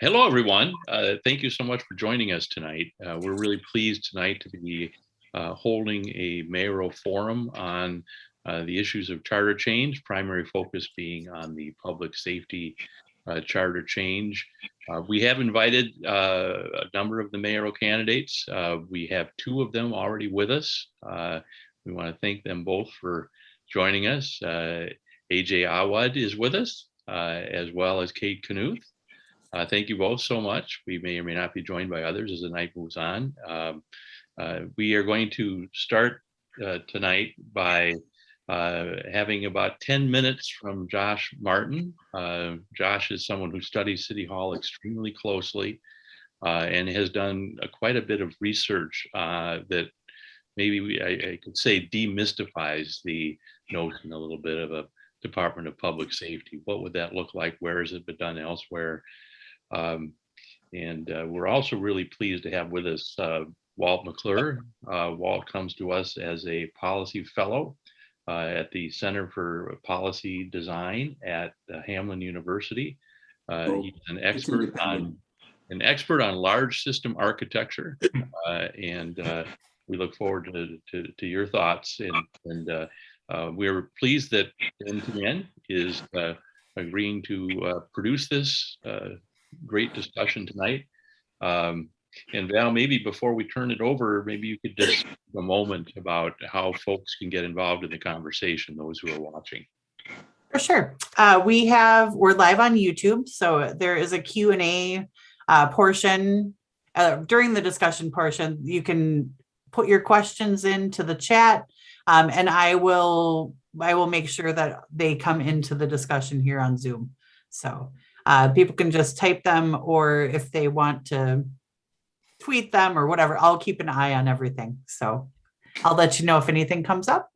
Hello, everyone. Thank you so much for joining us tonight. We're really pleased tonight to be holding a mayoral forum on the issues of charter change, primary focus being on the public safety charter change. We have invited a number of the mayoral candidates. We have two of them already with us. We want to thank them both for joining us. AJ Awad is with us, as well as Kate Knuth. Thank you both so much. We may or may not be joined by others as the night moves on. We are going to start tonight by having about 10 minutes from Josh Martin. Josh is someone who studies City Hall extremely closely and has done quite a bit of research that maybe I could say demystifies the notion a little bit of a Department of Public Safety. What would that look like? Where has it been done elsewhere? We're also really pleased to have with us Walt McClure. Walt comes to us as a policy fellow at the Center for Policy Design at Hamline University. He's an expert on large system architecture, and we look forward to your thoughts. And we're pleased that NTN is agreeing to produce this great discussion tonight. And Val, maybe before we turn it over, maybe you could just take a moment about how folks can get involved in the conversation, those who are watching. For sure. We're live on YouTube, so there is a Q&A portion. During the discussion portion, you can put your questions into the chat, and I will make sure that they come into the discussion here on Zoom. So people can just type them, or if they want to tweet them or whatever, I'll keep an eye on everything. So I'll let you know if anything comes up.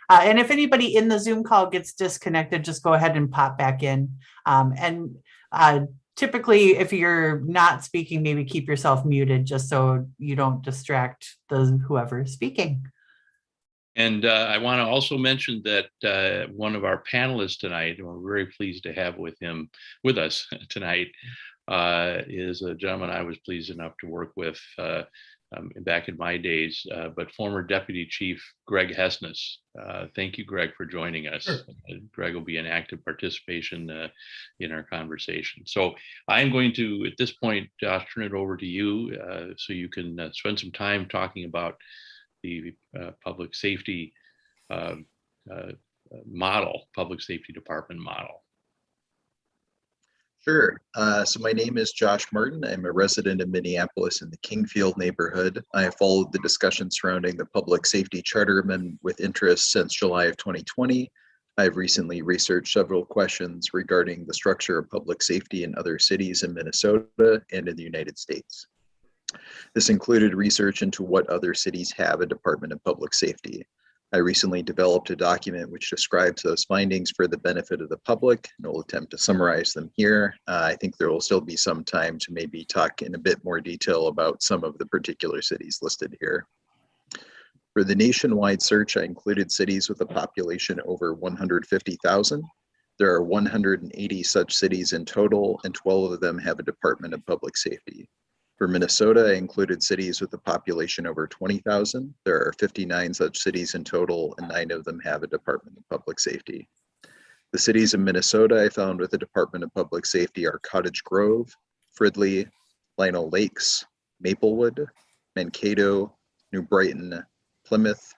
And if anybody in the Zoom call gets disconnected, just go ahead and pop back in. Typically, if you're not speaking, maybe keep yourself muted just so you don't distract whoever's speaking. And I want to also mention that one of our panelists tonight, and we're very pleased to have with us tonight, is a gentleman I was pleased enough to work with back in my days, but former Deputy Chief Greg Hessness. Thank you, Greg, for joining us. Sure. Greg will be an active participation in our conversation. So I'm going to, at this point, Josh, turn it over to you so you can spend some time talking about the public safety model, public safety department model. Sure. So my name is Josh Martin. I'm a resident of Minneapolis in the Kingfield neighborhood. I have followed the discussion surrounding the Public Safety Charter Amendment with interest since July of 2020. I've recently researched several questions regarding the structure of public safety in other cities in Minnesota and in the United States. This included research into what other cities have a Department of Public Safety. I recently developed a document which describes those findings for the benefit of the public, and will attempt to summarize them here. I think there will still be some time to maybe talk in a bit more detail about some of the particular cities listed here. For the nationwide search, I included cities with a population over 150,000. There are 180 such cities in total, and 12 of them have a Department of Public Safety. For Minnesota, I included cities with a population over 20,000. There are 59 such cities in total, and 9 of them have a Department of Public Safety. The cities in Minnesota I found with a Department of Public Safety are Cottage Grove, Fridley, Lino Lakes, Maplewood, Mankato, New Brighton, Plymouth,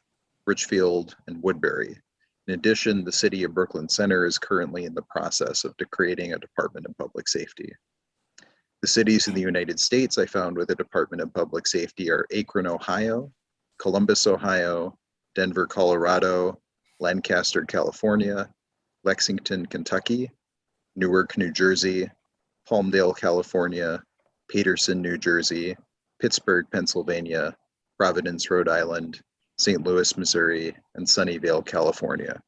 Richfield, and Woodbury. In addition, the city of Brooklyn Center is currently in the process of creating a Department of Public Safety. The cities in the United States I found with a Department of Public Safety are Akron, Ohio, Columbus, Ohio, Denver, Colorado, Lancaster, California, Lexington, Kentucky, Newark, New Jersey, Palmdale, California, Paterson, New Jersey, Pittsburgh, Pennsylvania, Providence, Rhode Island, St. Louis, Missouri, and Sunnyvale, California.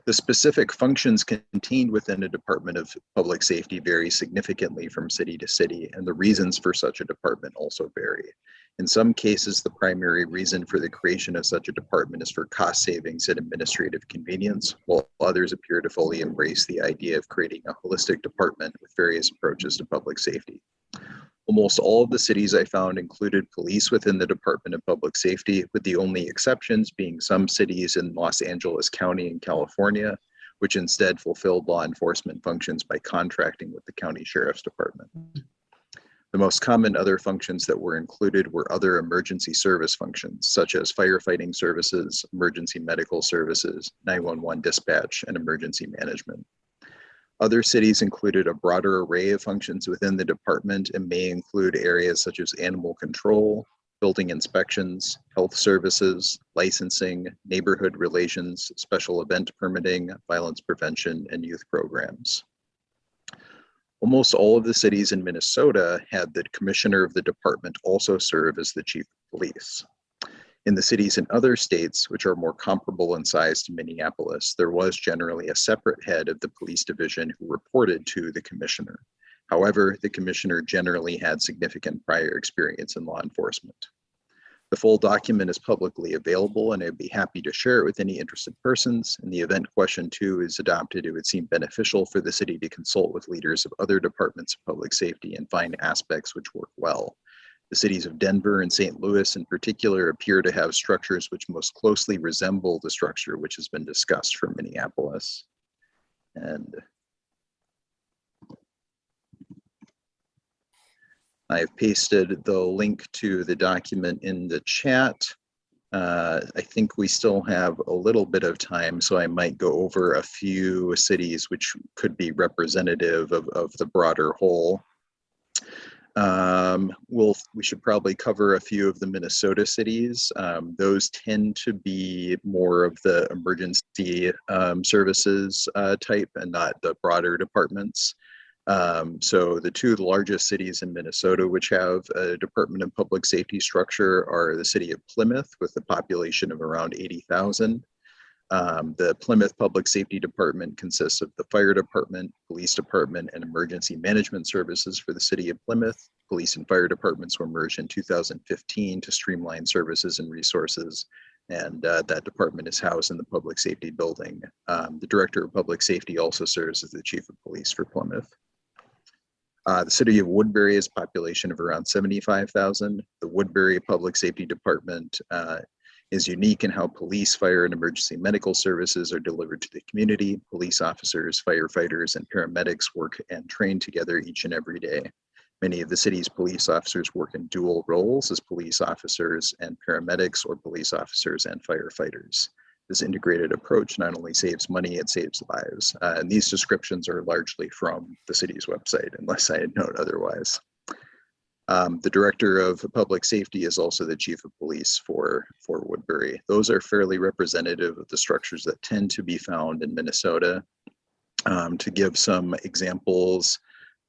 The specific functions contained within a Department of Public Safety vary significantly from city to city, and the reasons for such a department also vary. In some cases, the primary reason for the creation of such a department is for cost savings and administrative convenience, while others appear to fully embrace the idea of creating a holistic department with various approaches to public safety. Almost all of the cities I found included police within the Department of Public Safety, with the only exceptions being some cities in Los Angeles County in California, which instead fulfilled law enforcement functions by contracting with the county sheriff's department. The most common other functions that were included were other emergency service functions, such as firefighting services, emergency medical services, 911 dispatch, and emergency management. Other cities included a broader array of functions within the department and may include areas such as animal control, building inspections, health services, licensing, neighborhood relations, special event permitting, violence prevention, and youth programs. Almost all of the cities in Minnesota had the commissioner of the department also serve as the chief of police. In the cities in other states, which are more comparable in size to Minneapolis, there was generally a separate head of the police division who reported to the commissioner. However, the commissioner generally had significant prior experience in law enforcement. The full document is publicly available, and I'd be happy to share it with any interested persons. In the event question 2 is adopted, it would seem beneficial for the city to consult with leaders of other departments of public safety and find aspects which work well. The cities of Denver and St. Louis in particular appear to have structures which most closely resemble the structure which has been discussed for Minneapolis. And I've pasted the link to the document in the chat. I think we still have a little bit of time, so I might go over a few cities which could be representative of the broader whole. We should probably cover a few of the Minnesota cities. Those tend to be more of the emergency services type and not the broader departments. So the two largest cities in Minnesota which have a Department of Public Safety structure are the city of Plymouth with a population of around 80,000. The Plymouth Public Safety Department consists of the fire department, police department, and emergency management services for the city of Plymouth. Police and fire departments were merged in 2015 to streamline services and resources, and that department is housed in the public safety building. The director of public safety also serves as the chief of police for Plymouth. The city of Woodbury has a population of around 75,000. The Woodbury Public Safety Department is unique in how police, fire, and emergency medical services are delivered to the community. Police officers, firefighters, and paramedics work and train together each and every day. Many of the city's police officers work in dual roles as police officers and paramedics, or police officers and firefighters. This integrated approach not only saves money, it saves lives. And these descriptions are largely from the city's website, unless I note otherwise. The director of public safety is also the chief of police for Woodbury. Those are fairly representative of the structures that tend to be found in Minnesota. To give some examples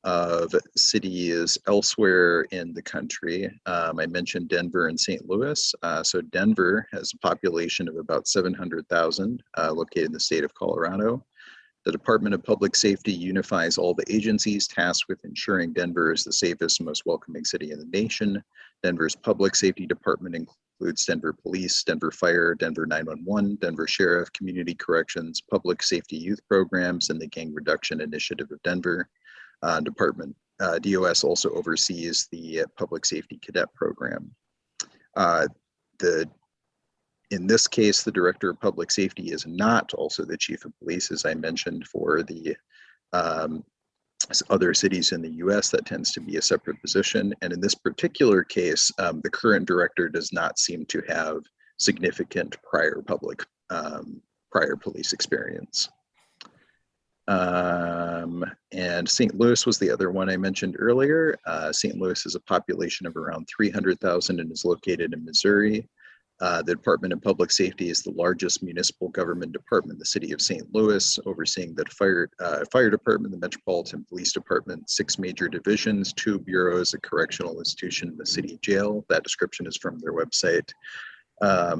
of cities elsewhere in the country, I mentioned Denver and St. Louis. So Denver has a population of about 700,000, located in the state of Colorado. The Department of Public Safety unifies all the agencies tasked with ensuring Denver is the safest and most welcoming city in the nation. Denver's public safety department includes Denver Police, Denver Fire, Denver 911, Denver Sheriff, Community Corrections, Public Safety Youth Programs, and the Gang Reduction Initiative of Denver. DOS also oversees the Public Safety Cadet Program. In this case, the Director of Public Safety is not also the Chief of Police, as I mentioned for the other cities in the US, that tends to be a separate position. And in this particular case, the current director does not seem to have significant prior police experience. And St. Louis was the other one I mentioned earlier. St. Louis has a population of around 300,000 and is located in Missouri. The Department of Public Safety is the largest municipal government department in the city of St. Louis, overseeing the fire department, the Metropolitan Police Department, 6 major divisions, 2 bureaus, a correctional institution, and the city jail. That description is from their website.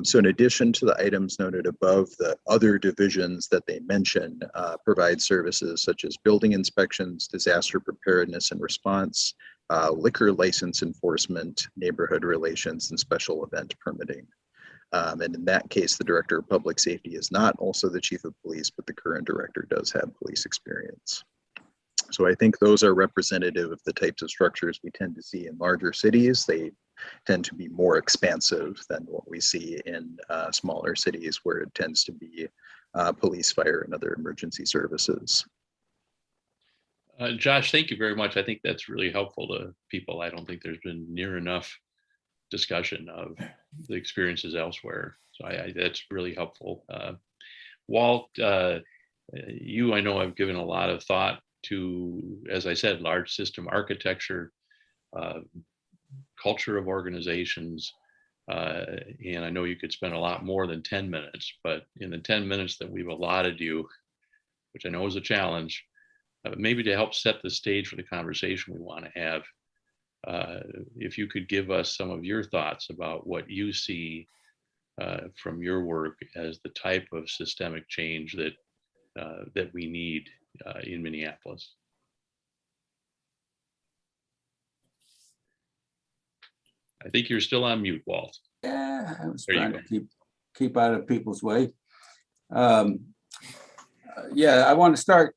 So in addition to the items noted above, the other divisions that they mention provide services such as building inspections, disaster preparedness and response, liquor license enforcement, neighborhood relations, and special event permitting. And in that case, the Director of Public Safety is not also the Chief of Police, but the current director does have police experience. So I think those are representative of the types of structures we tend to see in larger cities. They tend to be more expansive than what we see in smaller cities, where it tends to be police, fire, and other emergency services. Josh, thank you very much. I think that's really helpful to people. I don't think there's been near enough discussion of the experiences elsewhere. So that's really helpful. Walt, you, I know, have given a lot of thought to, as I said, large system architecture, culture of organizations, and I know you could spend a lot more than 10 minutes, but in the 10 minutes that we've allotted you, which I know is a challenge, maybe to help set the stage for the conversation we want to have, if you could give us some of your thoughts about what you see from your work as the type of systemic change that we need in Minneapolis. I think you're still on mute, Walt. Yeah, I was There you trying to keep out of people's way. Yeah, I want to start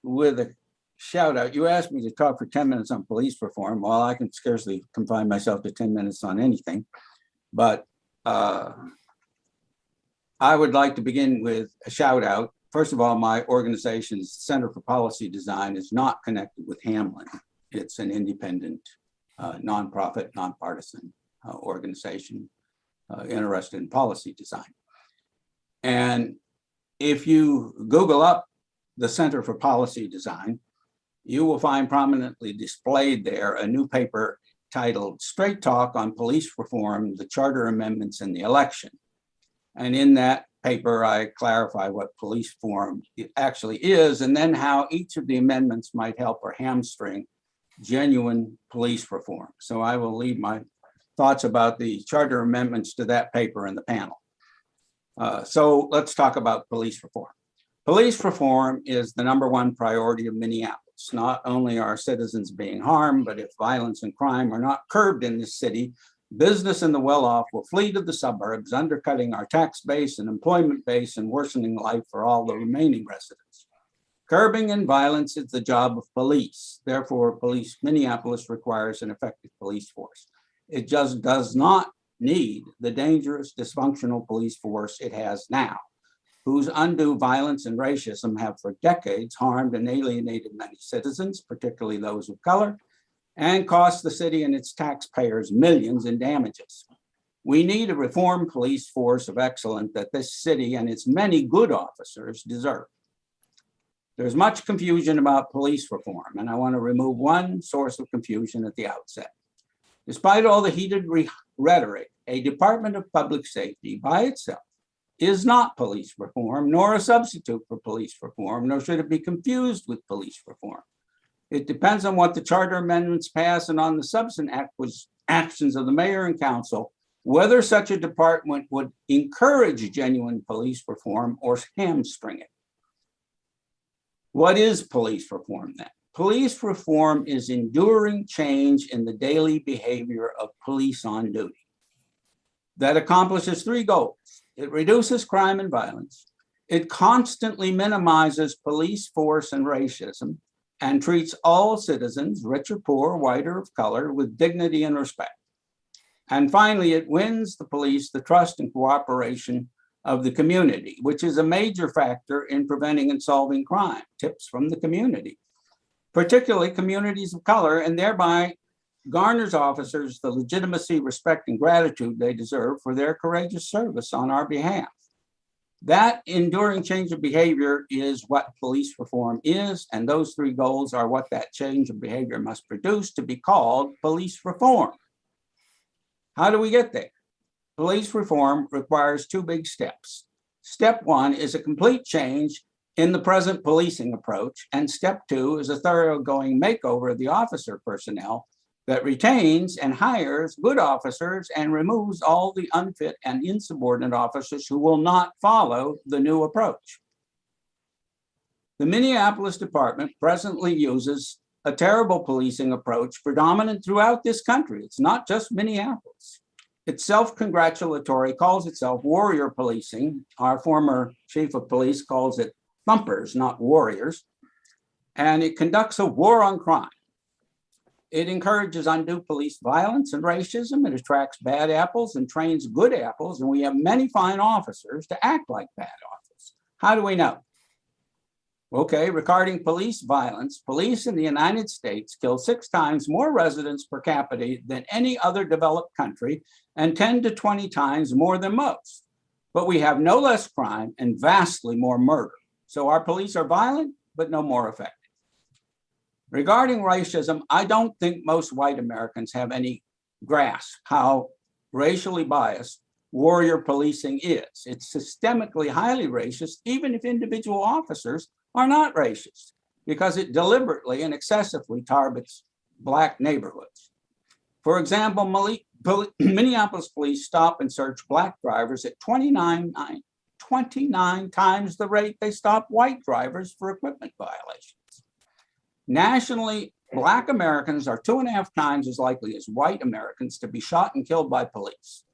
with a shout out. You asked me to talk for 10 minutes on police reform. Well, I can scarcely confine myself to 10 minutes on anything, but I would like to begin with a shout out. First of all, my organization's Center for Policy Design is not connected with Hamlin. It's an independent, nonprofit, nonpartisan organization interested in policy design. And if you Google up the Center for Policy Design, you will find prominently displayed there a new paper titled Straight Talk on Police Reform, the Charter Amendments and the Election. And in that paper, I clarify what police reform actually is, and then how each of the amendments might help or hamstring genuine police reform. So I will leave my thoughts about the charter amendments to that paper in the panel. So let's talk about police reform. Police reform is the #1 priority of Minneapolis. Not only are citizens being harmed, but if violence and crime are not curbed in this city, business and the well-off will flee to the suburbs, undercutting our tax base and employment base and worsening life for all the remaining residents. Curbing and violence is the job of police. Therefore, Minneapolis requires an effective police force. It just does not need the dangerous, dysfunctional police force it has now, whose undue violence and racism have for decades harmed and alienated many citizens, particularly those of color, and cost the city and its taxpayers millions in damages. We need a reformed police force of excellence that this city and its many good officers deserve. There's much confusion about police reform, and I want to remove one source of confusion at the outset. Despite all the heated rhetoric, a Department of Public Safety by itself is not police reform, nor a substitute for police reform, nor should it be confused with police reform. It depends on what the charter amendments pass and on the subsequent actions of the mayor and council, whether such a department would encourage genuine police reform or hamstring it. What is police reform then? Police reform is enduring change in the daily behavior of police on duty that accomplishes 3 goals. It reduces crime and violence. It constantly minimizes police force and racism and treats all citizens, rich or poor, white or of color, with dignity and respect. And finally, it wins the police the trust and cooperation of the community, which is a major factor in preventing and solving crime. Tips from the community, particularly communities of color, and thereby garners officers the legitimacy, respect, and gratitude they deserve for their courageous service on our behalf. That enduring change of behavior is what police reform is, and those 3 goals are what that change of behavior must produce to be called police reform. How do we get there? Police reform requires 2 big steps. Step 1 is a complete change in the present policing approach, and step 2 is a thoroughgoing makeover of the officer personnel that retains and hires good officers and removes all the unfit and insubordinate officers who will not follow the new approach. The Minneapolis Department presently uses a terrible policing approach predominant throughout this country. It's not just Minneapolis. It's self-congratulatory, calls itself warrior policing. Our former chief of police calls it thumpers, not warriors. And it conducts a war on crime. It encourages undue police violence and racism. It attracts bad apples and trains good apples. And we have many fine officers to act like bad officers. How do we know? Okay, regarding police violence, police in the United States kill 6 times more residents per capita than any other developed country and 10 to 20 times more than most. But we have no less crime and vastly more murder. So our police are violent, but no more effective. Regarding racism, I don't think most white Americans have any grasp how racially biased warrior policing is. It's systemically highly racist, even if individual officers are not racist, because it deliberately and excessively targets Black neighborhoods. For example, Minneapolis police stop and search Black drivers at 29 times the rate they stop white drivers for equipment violations. Nationally, Black Americans are 2.5 times as likely as white Americans to be shot and killed by police.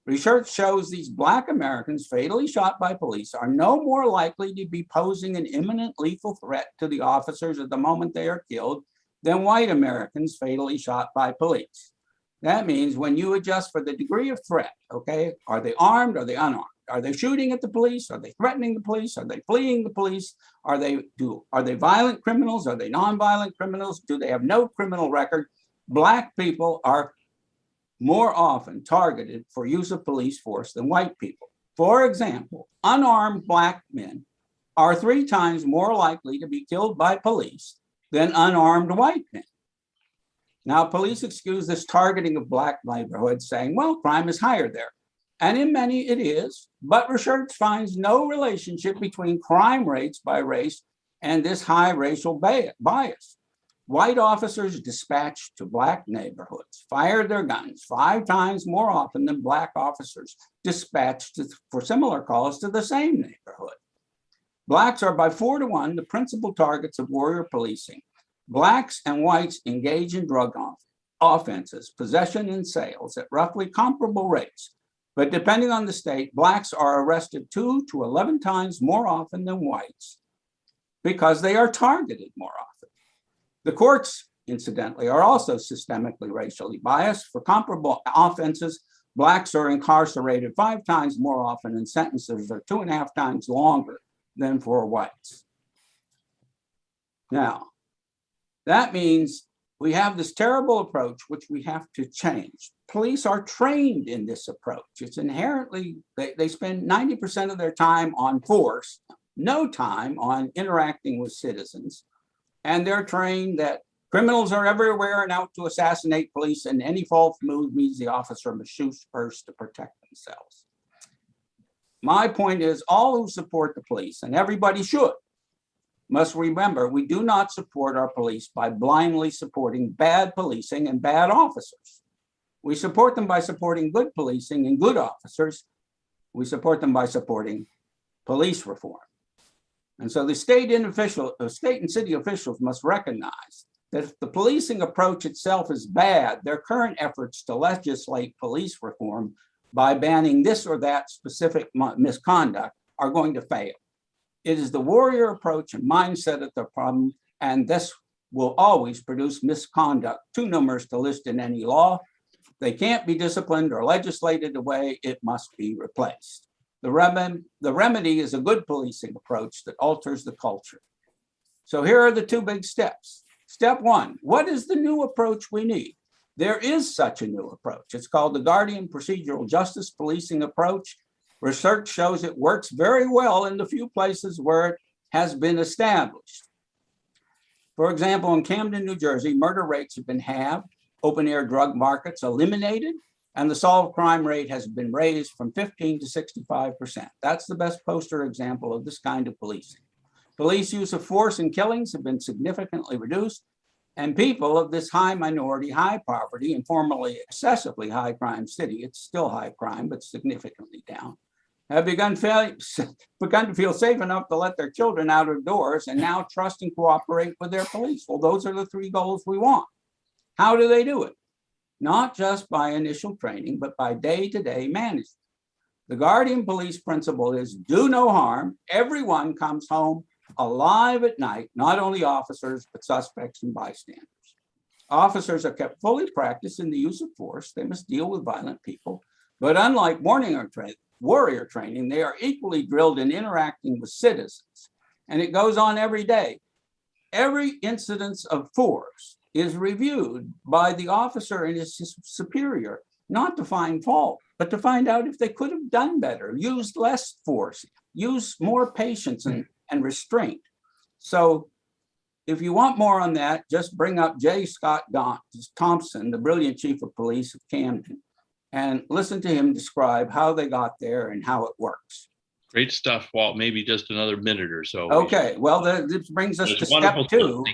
Research shows these Black Americans fatally shot by police are no more likely to be posing an imminent lethal threat to the officers at the moment they are killed than white Americans fatally shot by police. That means when you adjust for the degree of threat, okay, are they armed? Are they unarmed? Are they shooting at the police? Are they threatening the police? Are they fleeing the police? Are they violent criminals? Are they nonviolent criminals? Do they have no criminal record? Black people are more often targeted for use of police force than white people. For example, unarmed Black men are 3 times more likely to be killed by police than unarmed white men. Now, police excuse this targeting of Black neighborhoods, saying, well, crime is higher there. And in many it is, but research finds no relationship between crime rates by race and this high racial bias. White officers dispatched to Black neighborhoods fired their guns 5 times more often than Black officers dispatched for similar calls to the same neighborhood. Blacks are by 4 to 1 the principal targets of warrior policing. Blacks and whites engage in drug offenses, possession and sales at roughly comparable rates. But depending on the state, Blacks are arrested 2 to 11 times more often than whites because they are targeted more often. The courts, incidentally, are also systemically racially biased. For comparable offenses, Blacks are incarcerated 5 times more often and sentences are 2.5 times longer than for whites. Now, that means we have this terrible approach, which we have to change. Police are trained in this approach. It's inherently, they spend 90% of their time on force, no time on interacting with citizens. And they're trained that criminals are everywhere and out to assassinate police, and any false move means the officer must shoot first to protect themselves. My point is, all who support the police, and everybody should, must remember we do not support our police by blindly supporting bad policing and bad officers. We support them by supporting good policing and good officers. We support them by supporting police reform. And so the state and city officials must recognize that if the policing approach itself is bad, their current efforts to legislate police reform by banning this or that specific misconduct are going to fail. It is the warrior approach and mindset of the problem, and this will always produce misconduct too numerous to list in any law. They can't be disciplined or legislated away. It must be replaced. The remedy is a good policing approach that alters the culture. So here are the 2 big steps. Step 1, what is the new approach we need? There is such a new approach. It's called the Guardian Procedural Justice Policing Approach. Research shows it works very well in the few places where it has been established. For example, in Camden, New Jersey, murder rates have been halved, open-air drug markets eliminated, and the solved crime rate has been raised from 15 to 65%. That's the best poster example of this kind of policing. Police use of force in killings have been significantly reduced, and people of this high minority, high poverty, and formerly excessively high crime city, it's still high crime, but significantly down, have begun to feel safe enough to let their children out of doors and now trust and cooperate with their police. Well, those are the three goals we want. How do they do it? Not just by initial training, but by day-to-day management. The Guardian Police principle is do no harm. Everyone comes home alive at night, not only officers, but suspects and bystanders. Officers are kept fully practiced in the use of force. They must deal with violent people. But unlike warrior training, they are equally drilled in interacting with citizens. And it goes on every day. Every incidence of force is reviewed by the officer and his superior, not to find fault, but to find out if they could have done better, used less force, used more patience and restraint. So if you want more on that, just bring up J. Scott Thompson, the brilliant chief of police of Camden, and listen to him describe how they got there and how it works. Great stuff, Walt. Maybe just another minute or so. Okay, well, this brings us to step two.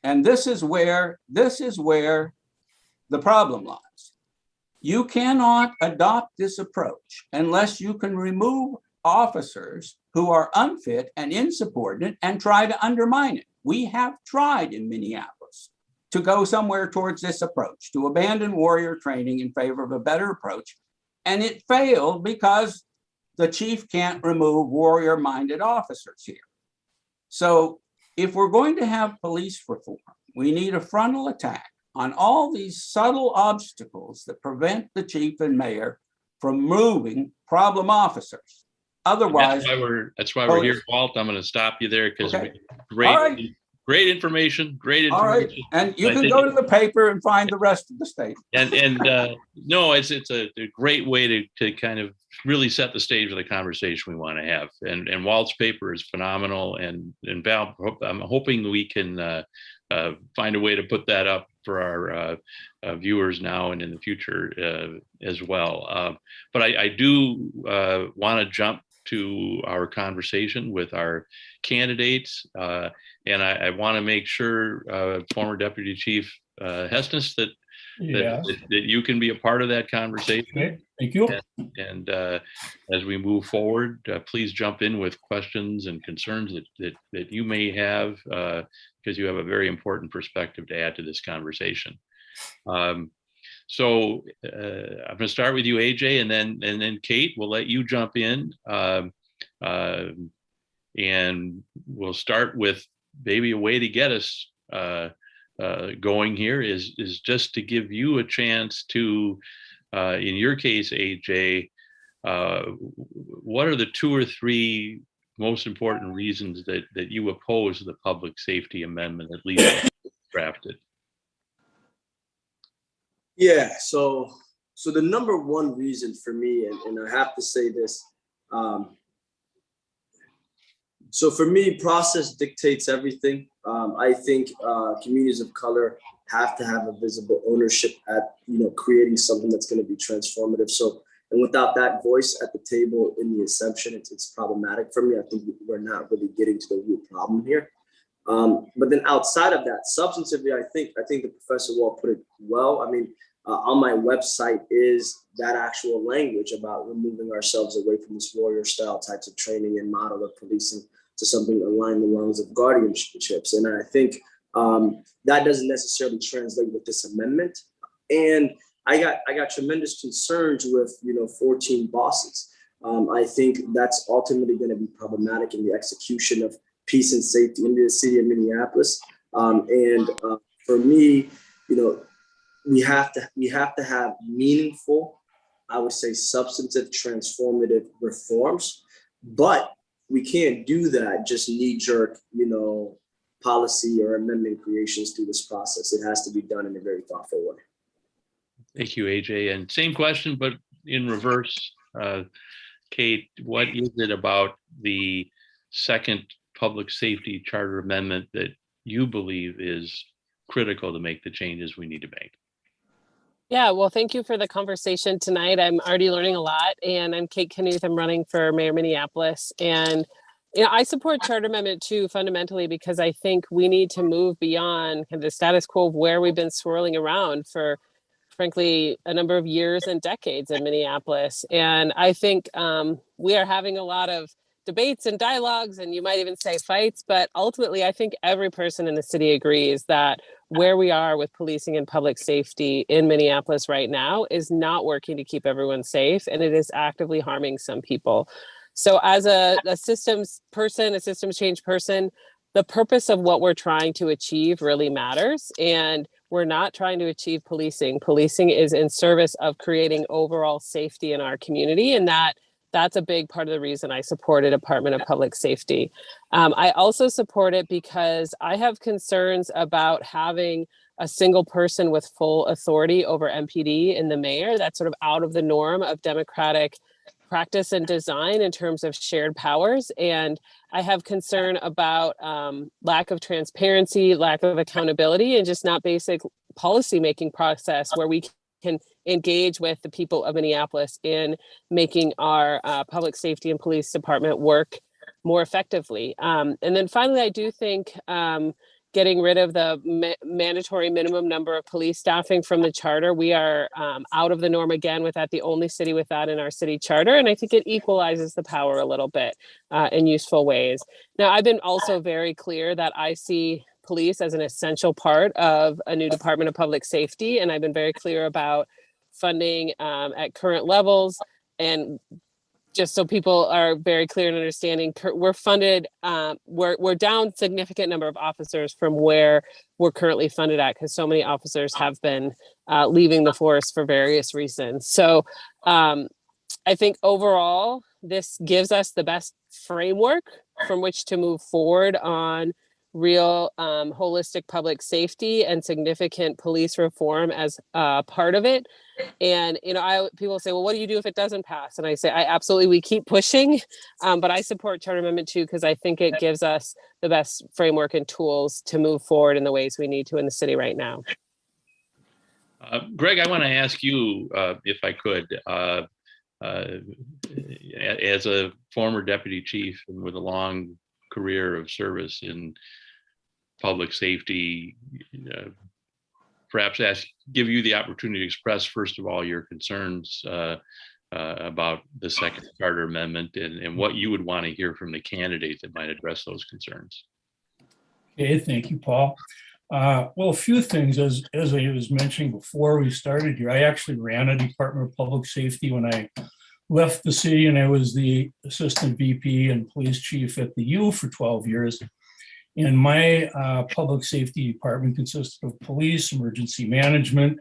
And this is where the problem lies. You cannot adopt this approach unless you can remove officers who are unfit and insubordinate and try to undermine it. We have tried in Minneapolis to go somewhere towards this approach, to abandon warrior training in favor of a better approach. And it failed because the chief can't remove warrior-minded officers here. So if we're going to have police reform, we need a frontal attack on all these subtle obstacles that prevent the chief and mayor from moving problem officers. Otherwise, that's why we're here, Walt. I'm going to stop you there because great information. All right, and you can go to the paper and find the rest of the statement. And no, it's a great way to kind of really set the stage of the conversation we want to have. And Walt's paper is phenomenal. And Val, I'm hoping we can find a way to put that up for our viewers now and in the future as well. But I do want to jump to our conversation with our candidates. And I want to make sure, former Deputy Chief Hestnes, that you can be a part of that conversation. Okay, thank you. And as we move forward, please jump in with questions and concerns that you may have, because you have a very important perspective to add to this conversation. So I'm going to start with you, AJ, and then Kate, we'll let you jump in. And we'll start with maybe a way to get us going here is just to give you a chance to, in your case, AJ, what are the 2 or 3 most important reasons that you oppose the public safety amendment, at least drafted? Yeah, so the number one reason for me, and I have to say this, so for me, process dictates everything. I think communities of color have to have a visible ownership at creating something that's going to be transformative. So, and without that voice at the table in the assumption, it's problematic for me. I think we're not really getting to the root problem here. But then outside of that, substantively, I think the Professor Wall put it well. I mean, on my website is that actual language about removing ourselves away from this warrior style types of training and model of policing to something aligned the lines of guardianships. And I think that doesn't necessarily translate with this amendment. And I got tremendous concerns with 14 bosses. I think that's ultimately going to be problematic in the execution of peace and safety in the city of Minneapolis. And for me, we have to have meaningful, I would say, substantive, transformative reforms, but we can't do that just knee-jerk, policy or amendment creations through this process. It has to be done in a very thoughtful way. Thank you, AJ. And same question, but in reverse, Kate, what is it about the second public safety charter amendment that you believe is critical to make the changes we need to make? Yeah, well, thank you for the conversation tonight. I'm already learning a lot, and I'm Kate Knuth. I'm running for Mayor Minneapolis, and I support Charter Amendment 2 fundamentally because I think we need to move beyond the status quo of where we've been swirling around for frankly, a number of years and decades in Minneapolis. And I think we are having a lot of debates and dialogues, and you might even say fights, but ultimately, I think every person in the city agrees that where we are with policing and public safety in Minneapolis right now is not working to keep everyone safe, and it is actively harming some people. So as a systems person, a systems change person, the purpose of what we're trying to achieve really matters. And we're not trying to achieve policing. Policing is in service of creating overall safety in our community. And that's a big part of the reason I support a Department of Public Safety. I also support it because I have concerns about having a single person with full authority over MPD and the mayor. That's sort of out of the norm of democratic practice and design in terms of shared powers. And I have concern about lack of transparency, lack of accountability, and just not basic policymaking process where we can engage with the people of Minneapolis in making our public safety and police department work more effectively. And then finally, I do think getting rid of the mandatory minimum number of police staffing from the charter. We are out of the norm again with that, the only city with that in our city charter. And I think it equalizes the power a little bit in useful ways. Now, I've been also very clear that I see police as an essential part of a new Department of Public Safety. And I've been very clear about funding at current levels. And just so people are very clear in understanding, we're funded, we're down significant number of officers from where we're currently funded at, because so many officers have been leaving the force for various reasons. So I think overall, this gives us the best framework from which to move forward on real holistic public safety and significant police reform as part of it. And, you know, people say, well, what do you do if it doesn't pass? And I say, we keep pushing, but I support Charter Amendment 2 because I think it gives us the best framework and tools to move forward in the ways we need to in the city right now. Greg, I want to ask you, if I could, as a former deputy chief and with a long career of service in public safety, perhaps give you the opportunity to express, first of all, your concerns about the second charter amendment and what you would want to hear from the candidate that might address those concerns. Okay, thank you, Paul. Well, a few things, as I was mentioning before we started here, I actually ran a Department of Public Safety when I left the city, and I was the assistant VP and police chief at the U for 12 years. And my public safety department consisted of police, emergency management,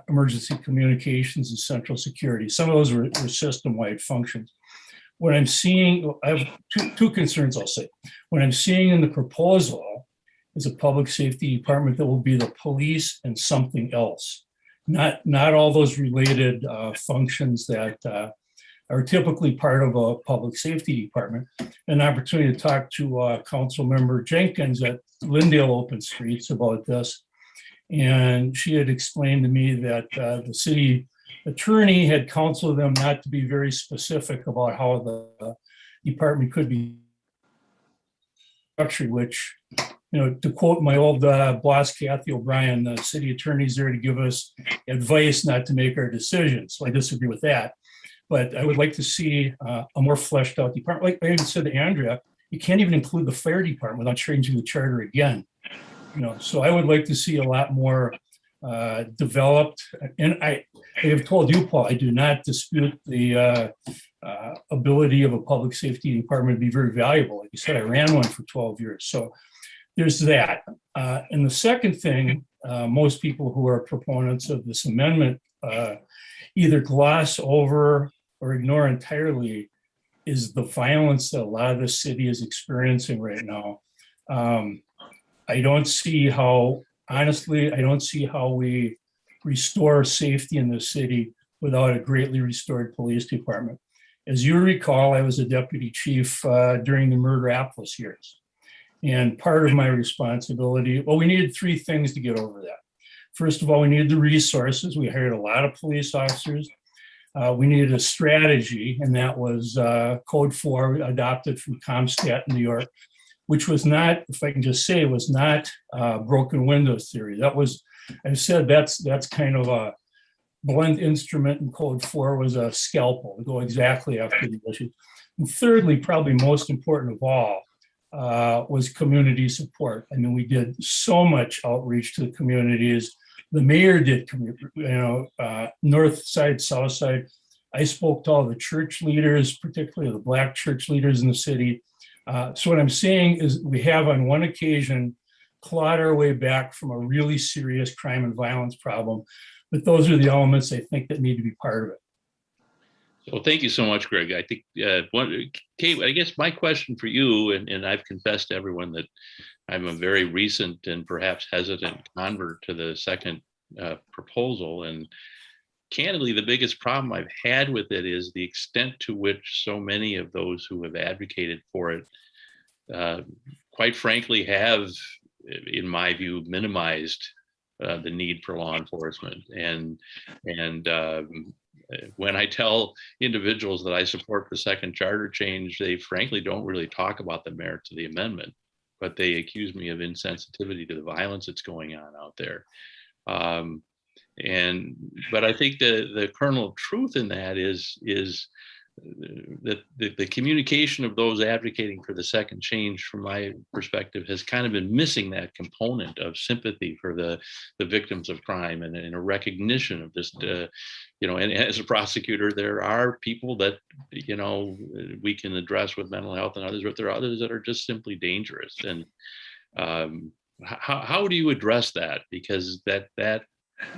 emergency communications, and central security. Some of those were system-wide functions. What I'm seeing, I have two concerns, I'll say. What I'm seeing in the proposal is a public safety department that will be the police and something else. Not all those related functions that are typically part of a public safety department. An opportunity to talk to Council Member Jenkins at Lindale Open Streets about this. And she had explained to me that the city attorney had counseled them not to be very specific about how the department could be structured, which, you know, to quote my old boss, Kathy O'Brien, the city attorney's there to give us advice, not to make our decisions. So I disagree with that. But I would like to see a more fleshed out department. Like I even said to Andrea, you can't even include the fire department without changing the charter again. You know, so I would like to see a lot more developed. And I have told you, Paul, I do not dispute the ability of a public safety department to be very valuable. Like you said, I ran one for 12 years. So there's that. And the second thing, most people who are proponents of this amendment either gloss over or ignore entirely is the violence that a lot of the city is experiencing right now. I don't see how, honestly, I don't see how we restore safety in the city without a greatly restored police department. As you recall, I was a deputy chief during the Minneapolis years. And part of my responsibility, well, we needed three things to get over that. First of all, we needed the resources. We hired a lot of police officers. We needed a strategy, and that was Code 4, adopted from CompStat in New York, which was not, if I can just say, was not broken windows theory. That was, I said, that's kind of a blunt instrument, and code 4 was a scalpel to go exactly after the issue. And thirdly, probably most important of all, was community support. I mean, we did so much outreach to the communities. The mayor did, north side, south side. I spoke to all the church leaders, particularly the Black church leaders in the city. So what I'm saying is we have on one occasion clawed our way back from a really serious crime and violence problem. But those are the elements I think that need to be part of it. So thank you so much, Greg. I think, Kate, I guess my question for you, and I've confessed to everyone that I'm a very recent and perhaps hesitant convert to the second proposal. And candidly, the biggest problem I've had with it is the extent to which so many of those who have advocated for it, quite frankly, have, in my view, minimized the need for law enforcement. And when I tell individuals that I support the second charter change, they frankly don't really talk about the merits of the amendment, but they accuse me of insensitivity to the violence that's going on out there. But I think the kernel of truth in that is that the communication of those advocating for the second change, from my perspective, has kind of been missing that component of sympathy for the victims of crime and a recognition of this, and as a prosecutor, there are people that, we can address with mental health and others, but there are others that are just simply dangerous. And how do you address that? Because that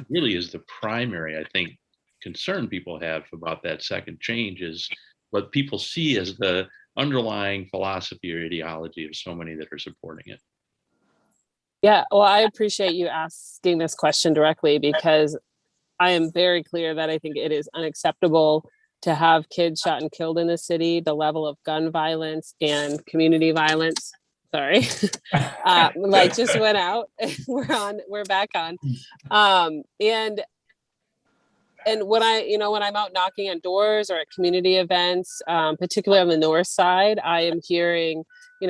really is the primary, I think, concern people have about that second change, is what people see as the underlying philosophy or ideology of so many that are supporting it. Yeah, well, I appreciate you asking this question directly, because I am very clear that I think it is unacceptable to have kids shot and killed in the city. The level of gun violence and community violence, sorry, like just went out. We're back on. And when I'm out knocking on doors or at community events, particularly on the north side, I am hearing,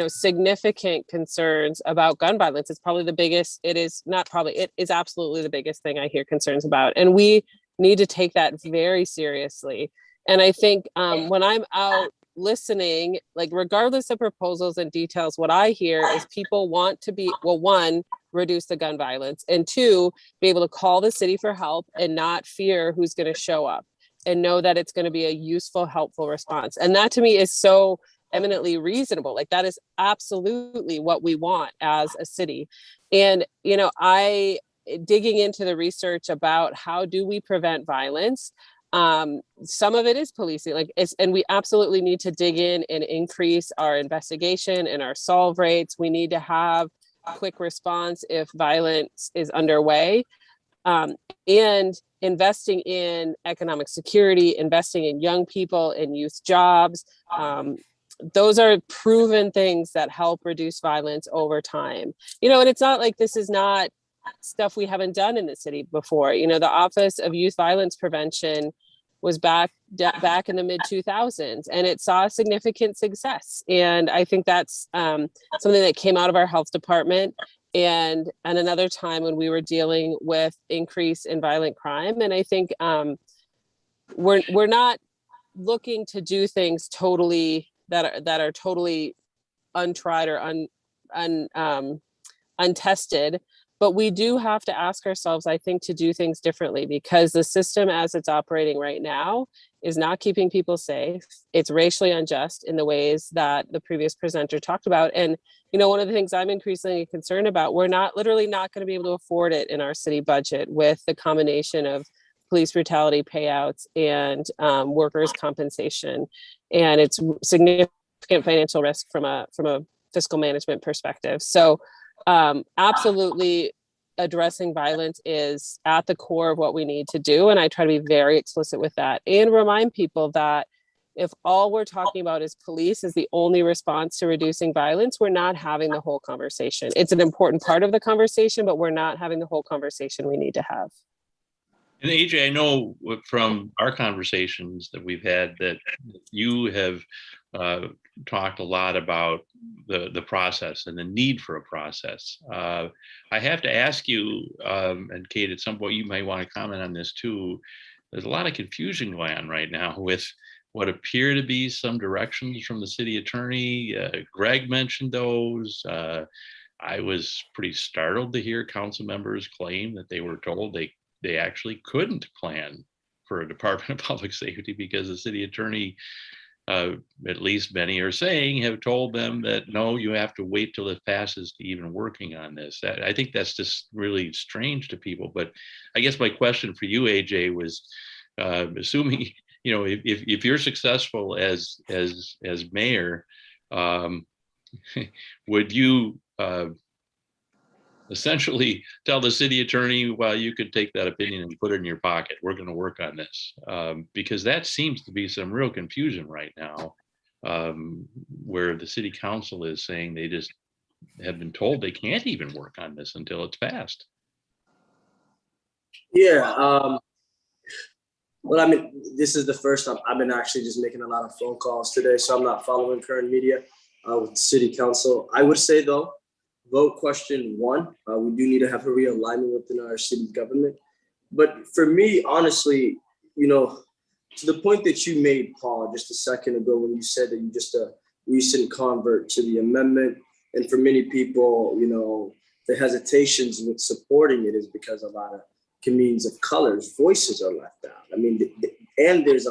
significant concerns about gun violence. It's probably the biggest, it is absolutely the biggest thing I hear concerns about. And we need to take that very seriously. And I think when I'm out listening, like regardless of proposals and details, what I hear is people want to be, well, one, reduce the gun violence, and two, be able to call the city for help and not fear who's going to show up, and know that it's going to be a useful, helpful response. And that to me is so eminently reasonable. Like that is absolutely what we want as a city. And, I digging into the research about how do we prevent violence, some of it is policing, and we absolutely need to dig in and increase our investigation and our solve rates. We need to have quick response if violence is underway, and investing in economic security, investing in young people and youth jobs. Those are proven things that help reduce violence over time. And it's not like this is not stuff we haven't done in the city before. The Office of Youth Violence Prevention was back in the mid 2000s, and it saw significant success. And I think that's something that came out of our health department, and another time when we were dealing with increase in violent crime. And I think we're not looking to do things totally that are totally untried or untested. But we do have to ask ourselves, I think, to do things differently, because the system as it's operating right now is not keeping people safe. It's racially unjust in the ways that the previous presenter talked about. And, one of the things I'm increasingly concerned about, we're literally not going to be able to afford it in our city budget with the combination of police brutality payouts and workers' compensation. And it's significant financial risk from a fiscal management perspective. So absolutely, addressing violence is at the core of what we need to do. And I try to be very explicit with that and remind people that if all we're talking about is police is the only response to reducing violence, we're not having the whole conversation. It's an important part of the conversation, but we're not having the whole conversation we need to have. And AJ, I know from our conversations that we've had that you have talked a lot about the process and the need for a process. I have to ask you, and Kate, at some point you might want to comment on this too. There's a lot of confusion going on right now with what appear to be some directions from the city attorney. Greg mentioned those. I was pretty startled to hear council members claim that they were told they actually couldn't plan for a Department of Public Safety because the city attorney, at least many are saying, have told them that no, you have to wait till it passes to even working on this. I think that's just really strange to people. But I guess my question for you, AJ, was assuming, if you're successful as mayor, would you essentially tell the city attorney, well, you could take that opinion and put it in your pocket. We're going to work on this. Because that seems to be some real confusion right now, where the city council is saying they just have been told they can't even work on this until it's passed. Yeah. Well, I mean, this is the first time I've been actually just making a lot of phone calls today, so I'm not following current media with the city council. I would say, though, vote question 1. We do need to have a realignment within our city government. But for me, honestly, to the point that you made, Paul, just a second ago when you said that you're just a recent convert to the amendment, and for many people, the hesitations with supporting it is because a lot of communities of color's voices are left out. I mean, and there's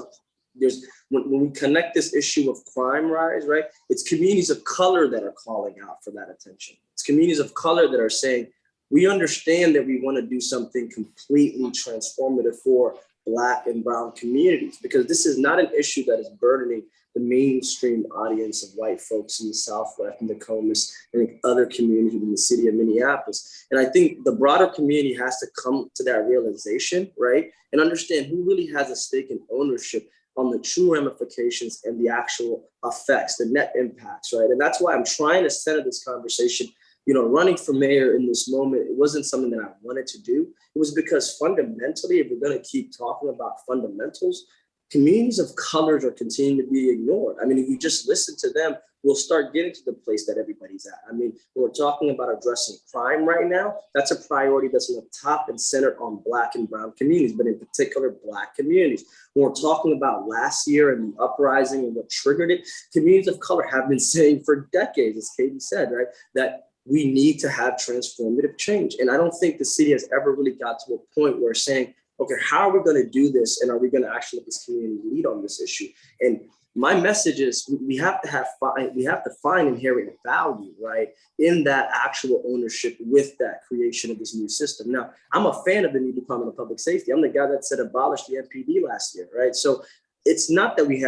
when we connect this issue of crime rise, right? It's communities of color that are calling out for that attention. It's communities of color that are saying, we understand that we want to do something completely transformative for Black and brown communities, because this is not an issue that is burdening the mainstream audience of white folks in the Southwest and the Comas and other communities within the city of Minneapolis. And I think the broader community has to come to that realization, right? And understand who really has a stake in ownership on the true ramifications and the actual effects, the net impacts, right? And that's why I'm trying to center this conversation. Running for mayor in this moment, it wasn't something that I wanted to do. It was because fundamentally, if we're going to keep talking about fundamentals, communities of colors are continuing to be ignored. I mean, if you just listen to them, we'll start getting to the place that everybody's at. I mean, when we're talking about addressing crime right now, that's a priority that's on the top and centered on Black and brown communities, but in particular, Black communities. When we're talking about last year and the uprising and what triggered it, communities of color have been saying for decades, as Katie said, right, that we need to have transformative change. And I don't think the city has ever really got to a point where saying, okay, how are we going to do this? And are we going to actually let this community lead on this issue? And my message is we have to find inherent value, right, in that actual ownership with that creation of this new system. Now, I'm a fan of the new Department of Public Safety. I'm the guy that said abolish the MPD last year, right? So it's not that we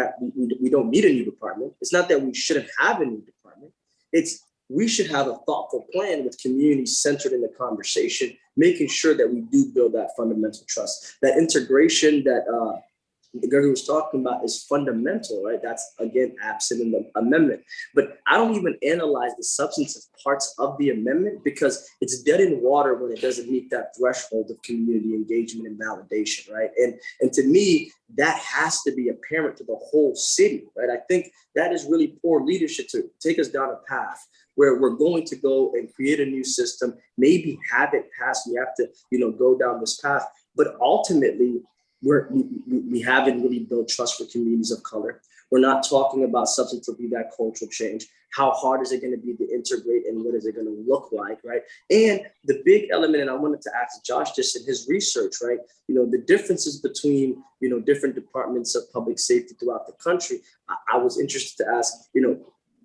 don't need a new department. It's not that we shouldn't have a new department. We should have a thoughtful plan with communities centered in the conversation, making sure that we do build that fundamental trust. That integration that Gregory was talking about is fundamental, right? That's, again, absent in the amendment. But I don't even analyze the substantive parts of the amendment because it's dead in water when it doesn't meet that threshold of community engagement and validation, right? And to me, that has to be apparent to the whole city, right? I think that is really poor leadership to take us down a path where we're going to go and create a new system, maybe have it pass. We have to, go down this path. But ultimately, we haven't really built trust for communities of color. We're not talking about substantively that cultural change. How hard is it going to be to integrate and what is it going to look like, right? And the big element, and I wanted to ask Josh this in his research, right? The differences between, different departments of public safety throughout the country. I was interested to ask,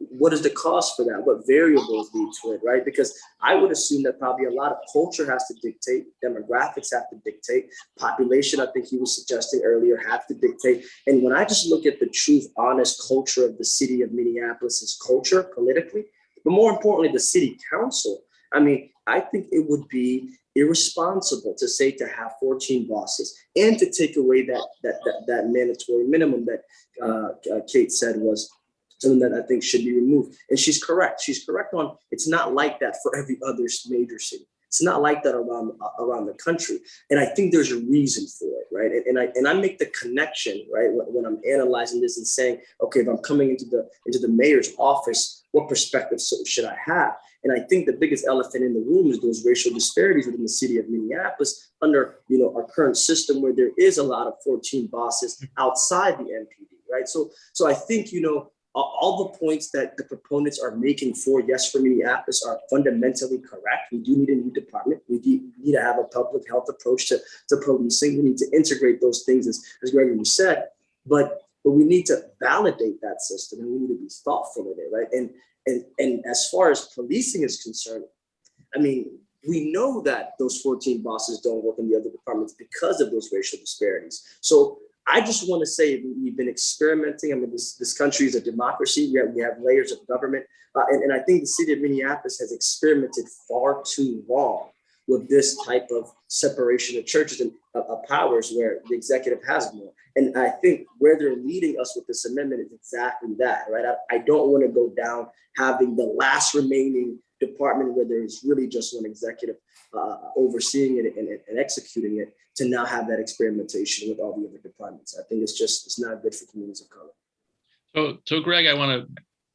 what is the cost for that? What variables lead to it, right? Because I would assume that probably a lot of culture has to dictate, demographics have to dictate, population, I think he was suggesting earlier, have to dictate. And when I just look at the truth, honest culture of the city of Minneapolis's culture politically, but more importantly, the city council, I mean, I think it would be irresponsible to say to have 14 bosses and to take away that mandatory minimum that Kate said was something that I think should be removed. And she's correct. She's correct on it's not like that for every other major city. It's not like that around the country. And I think there's a reason for it, right? And I make the connection, right, when I'm analyzing this and saying, okay, if I'm coming into the mayor's office, what perspective should I have? And I think the biggest elephant in the room is those racial disparities within the city of Minneapolis under, our current system, where there is a lot of 14 bosses outside the MPD, right? So I think, all the points that the proponents are making for Yes for Minneapolis are fundamentally correct. We do need a new department. We need to have a public health approach to policing. We need to integrate those things, as Gregory said, but we need to validate that system, and we need to be thoughtful in it, right? And as far as policing is concerned, I mean, we know that those 14 bosses don't work in the other departments because of those racial disparities. So I just want to say we've been experimenting. I mean, this country is a democracy. We have layers of government. And I think the city of Minneapolis has experimented far too long with this type of separation of churches and powers where the executive has more. And I think where they're leading us with this amendment is exactly that, right? I don't want to go down having the last remaining department where there's really just one executive overseeing it and executing it, to now have that experimentation with all the other departments. I think it's not good for communities of color. So Greg, I want to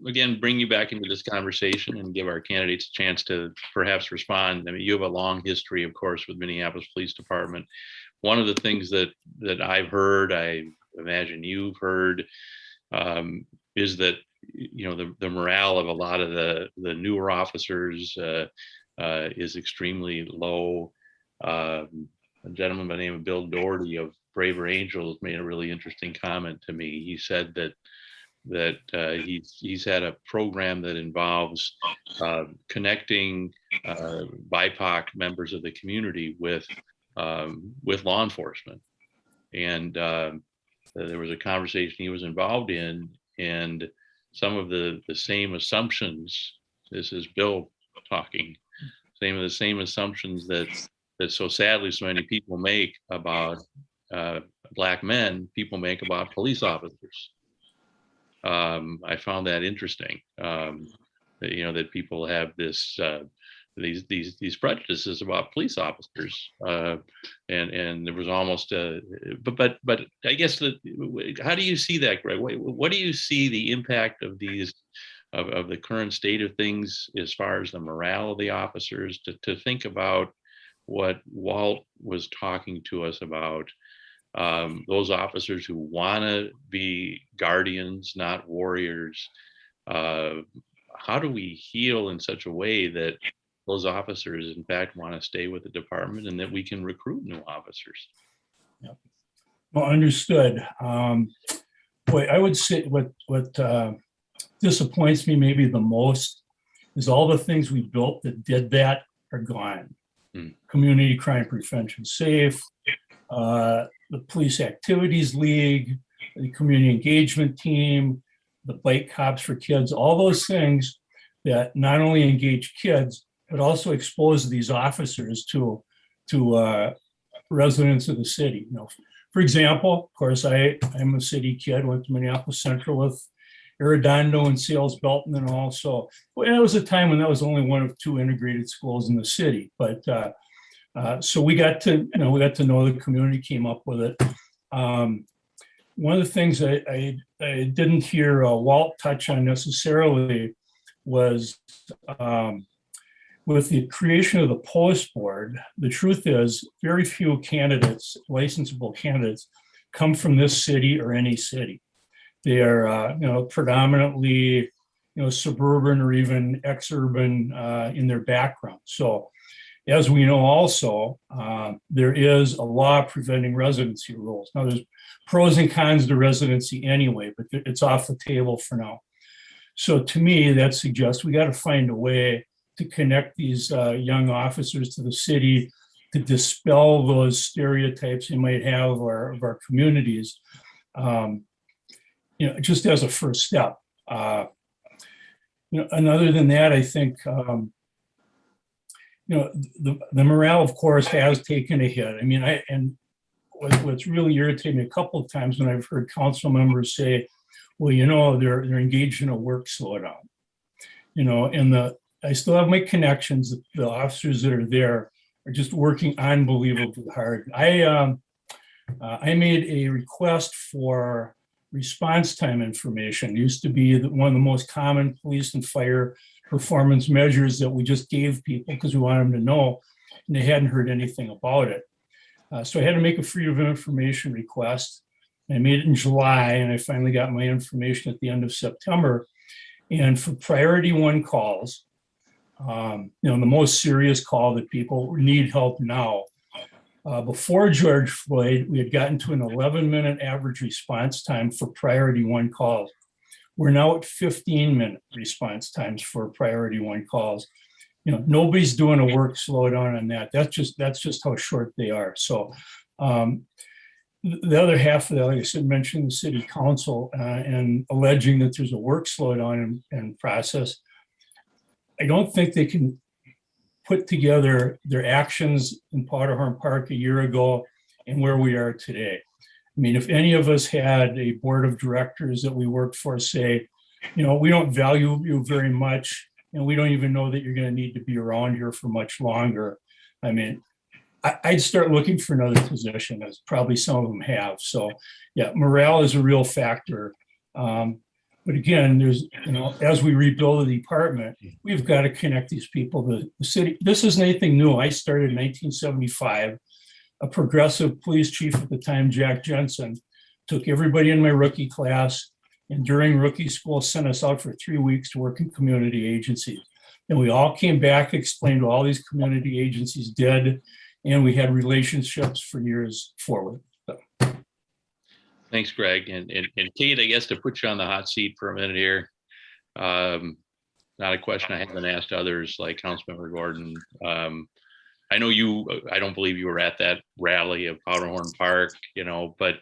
again bring you back into this conversation and give our candidates a chance to perhaps respond. I mean, you have a long history, of course, with Minneapolis Police Department. One of the things that I've heard, I imagine you've heard, is that the morale of a lot of the newer officers is extremely low. A gentleman by the name of Bill Doherty of Braver Angels made a really interesting comment to me. He said that he's had a program that involves connecting BIPOC members of the community with law enforcement, and there was a conversation he was involved in, and some of the same assumptions. This is Bill talking. The same assumptions that so sadly so many people make about Black men, people make about police officers. I found that interesting. That people have these prejudices about police officers, and there was almost but I guess how do you see that, Greg? What do you see the impact of these of the current state of things as far as the morale of the officers, to think about what Walt was talking to us about, those officers who want to be guardians, not warriors? How do we heal in such a way that those officers, in fact, want to stay with the department, and that we can recruit new officers? Yeah. Well, understood. Boy, I would say what disappoints me maybe the most is all the things we built that did that are gone. Community Crime Prevention Safe, the Police Activities League, the Community Engagement Team, the Bike Cops for Kids, all those things that not only engage kids, but also expose these officers to residents of the city. For example, of course, I'm a city kid, went to Minneapolis Central with Arredondo and Sales Belton, and also, it was a time when that was only one of 2 integrated schools in the city. But so we got to know the community, came up with it. One of the things I didn't hear Walt touch on necessarily was with the creation of the post board. The truth is, very few candidates, licensable candidates, come from this city or any city. They are, predominantly, suburban or even ex-urban in their background. So, as we know, also there is a law preventing residency rules. Now, there's pros and cons to residency anyway, but it's off the table for now. So, to me, that suggests we got to find a way to connect these young officers to the city, to dispel those stereotypes they might have of our communities. Just as a first step. And other than that, I think, the morale, of course, has taken a hit. I mean, what's really irritated me a couple of times when I've heard council members say, well, they're engaged in a work slowdown. And I still have my connections. The officers that are there are just working unbelievably hard. I made a request for response time information. It used to be one of the most common police and fire performance measures that we just gave people because we want them to know, and they hadn't heard anything about it. So I had to make a freedom of information request. I made it in July, and I finally got my information at the end of September. And for priority one calls, the most serious call that people need help now. Before George Floyd, we had gotten to an 11-minute average response time for priority one calls. We're now at 15-minute response times for priority one calls. Nobody's doing a work slowdown on that. That's just how short they are. So the other half of that, like I said, mentioned the city council and alleging that there's a work slowdown in process. I don't think they can put together their actions in Powderhorn Park a year ago and where we are today. I mean, if any of us had a board of directors that we worked for say, we don't value you very much, and we don't even know that you're going to need to be around here for much longer. I mean, I'd start looking for another position, as probably some of them have. So yeah, morale is a real factor. But again, there's, as we rebuild the department, we've got to connect these people to the city. This isn't anything new. I started in 1975. A progressive police chief at the time, Jack Jensen, took everybody in my rookie class, and during rookie school sent us out for 3 weeks to work in community agencies. And we all came back, explained what all these community agencies did, and we had relationships for years forward. So. Thanks, Greg. And Kate, I guess to put you on the hot seat for a minute here, not a question I haven't asked others like Councilmember Gordon. I know I don't believe you were at that rally of Powderhorn Park, but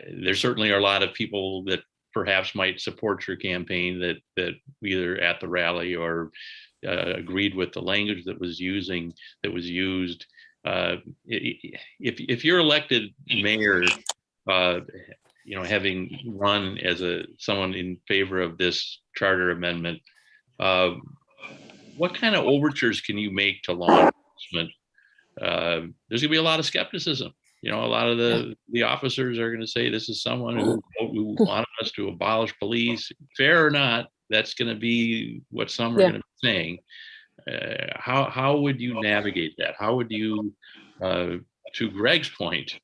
there certainly are a lot of people that perhaps might support your campaign that either at the rally or agreed with the language that was used. If you're elected mayor, having run as someone in favor of this charter amendment, what kind of overtures can you make to law enforcement? There's gonna be a lot of skepticism. A lot of the officers are gonna say this is someone who wanted us to abolish police. Fair or not, that's gonna be what some are gonna be saying. How would you navigate that? How would you, to Greg's point,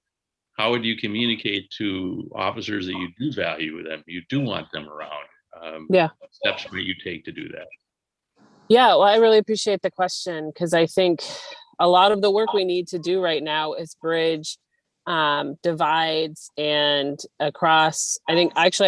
how would you communicate to officers that you do value them, you do want them around? What steps might you take to do that? Yeah, well, I really appreciate the question, because I think a lot of the work we need to do right now is bridge divides and across. I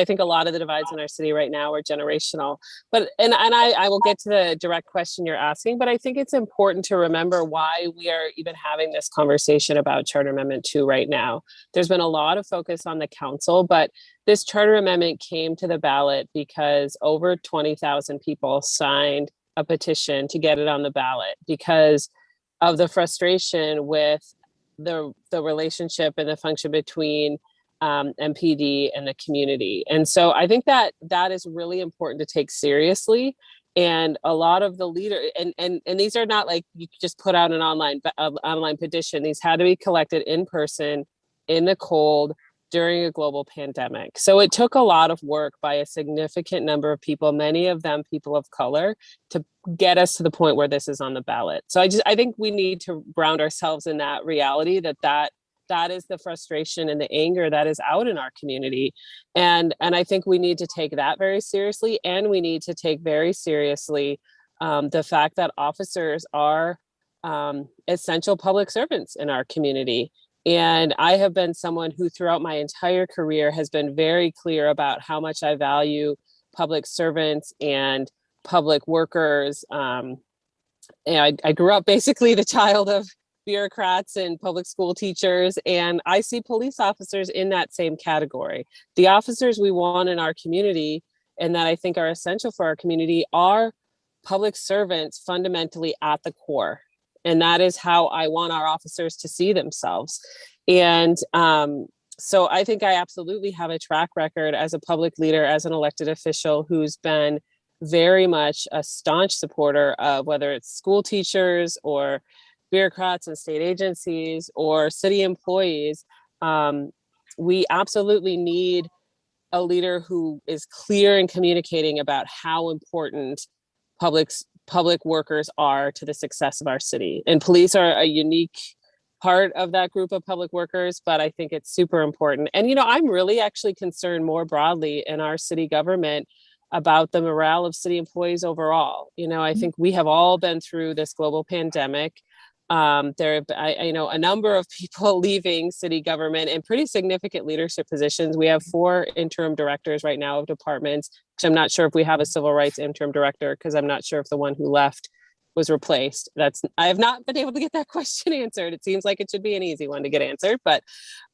think a lot of the divides in our city right now are generational. But I will get to the direct question you're asking, but I think it's important to remember why we are even having this conversation about Charter Amendment 2 right now. There's been a lot of focus on the council, but this charter amendment came to the ballot because over 20,000 people signed a petition to get it on the ballot because of the frustration with the relationship and the function between MPD and the community. And so I think that is really important to take seriously. And a lot of the leaders, and these are not like you just put out an online petition. These had to be collected in person, in the cold, during a global pandemic. So it took a lot of work by a significant number of people, many of them people of color, to get us to the point where this is on the ballot. So I think we need to ground ourselves in that reality that is the frustration and the anger that is out in our community. And I think we need to take that very seriously. And we need to take very seriously the fact that officers are essential public servants in our community. And I have been someone who throughout my entire career has been very clear about how much I value public servants and public workers. And I grew up basically the child of bureaucrats and public school teachers, and I see police officers in that same category. The officers we want in our community and that I think are essential for our community are public servants fundamentally at the core. And that is how I want our officers to see themselves. And so I think I absolutely have a track record as a public leader, as an elected official who's been very much a staunch supporter of whether it's school teachers or bureaucrats and state agencies or city employees. We absolutely need a leader who is clear in communicating about how important public workers are to the success of our city. And police are a unique part of that group of public workers, but I think it's super important. And, you know, I'm really actually concerned more broadly in our city government about the morale of city employees overall. You know, I think we have all been through this global pandemic. There have been, you know, a number of people leaving city government in pretty significant leadership positions. We have 4 interim directors right now of departments, which I'm not sure if we have a civil rights interim director, because I'm not sure if the one who left was replaced. I have not been able to get that question answered. It seems like it should be an easy one to get answered, but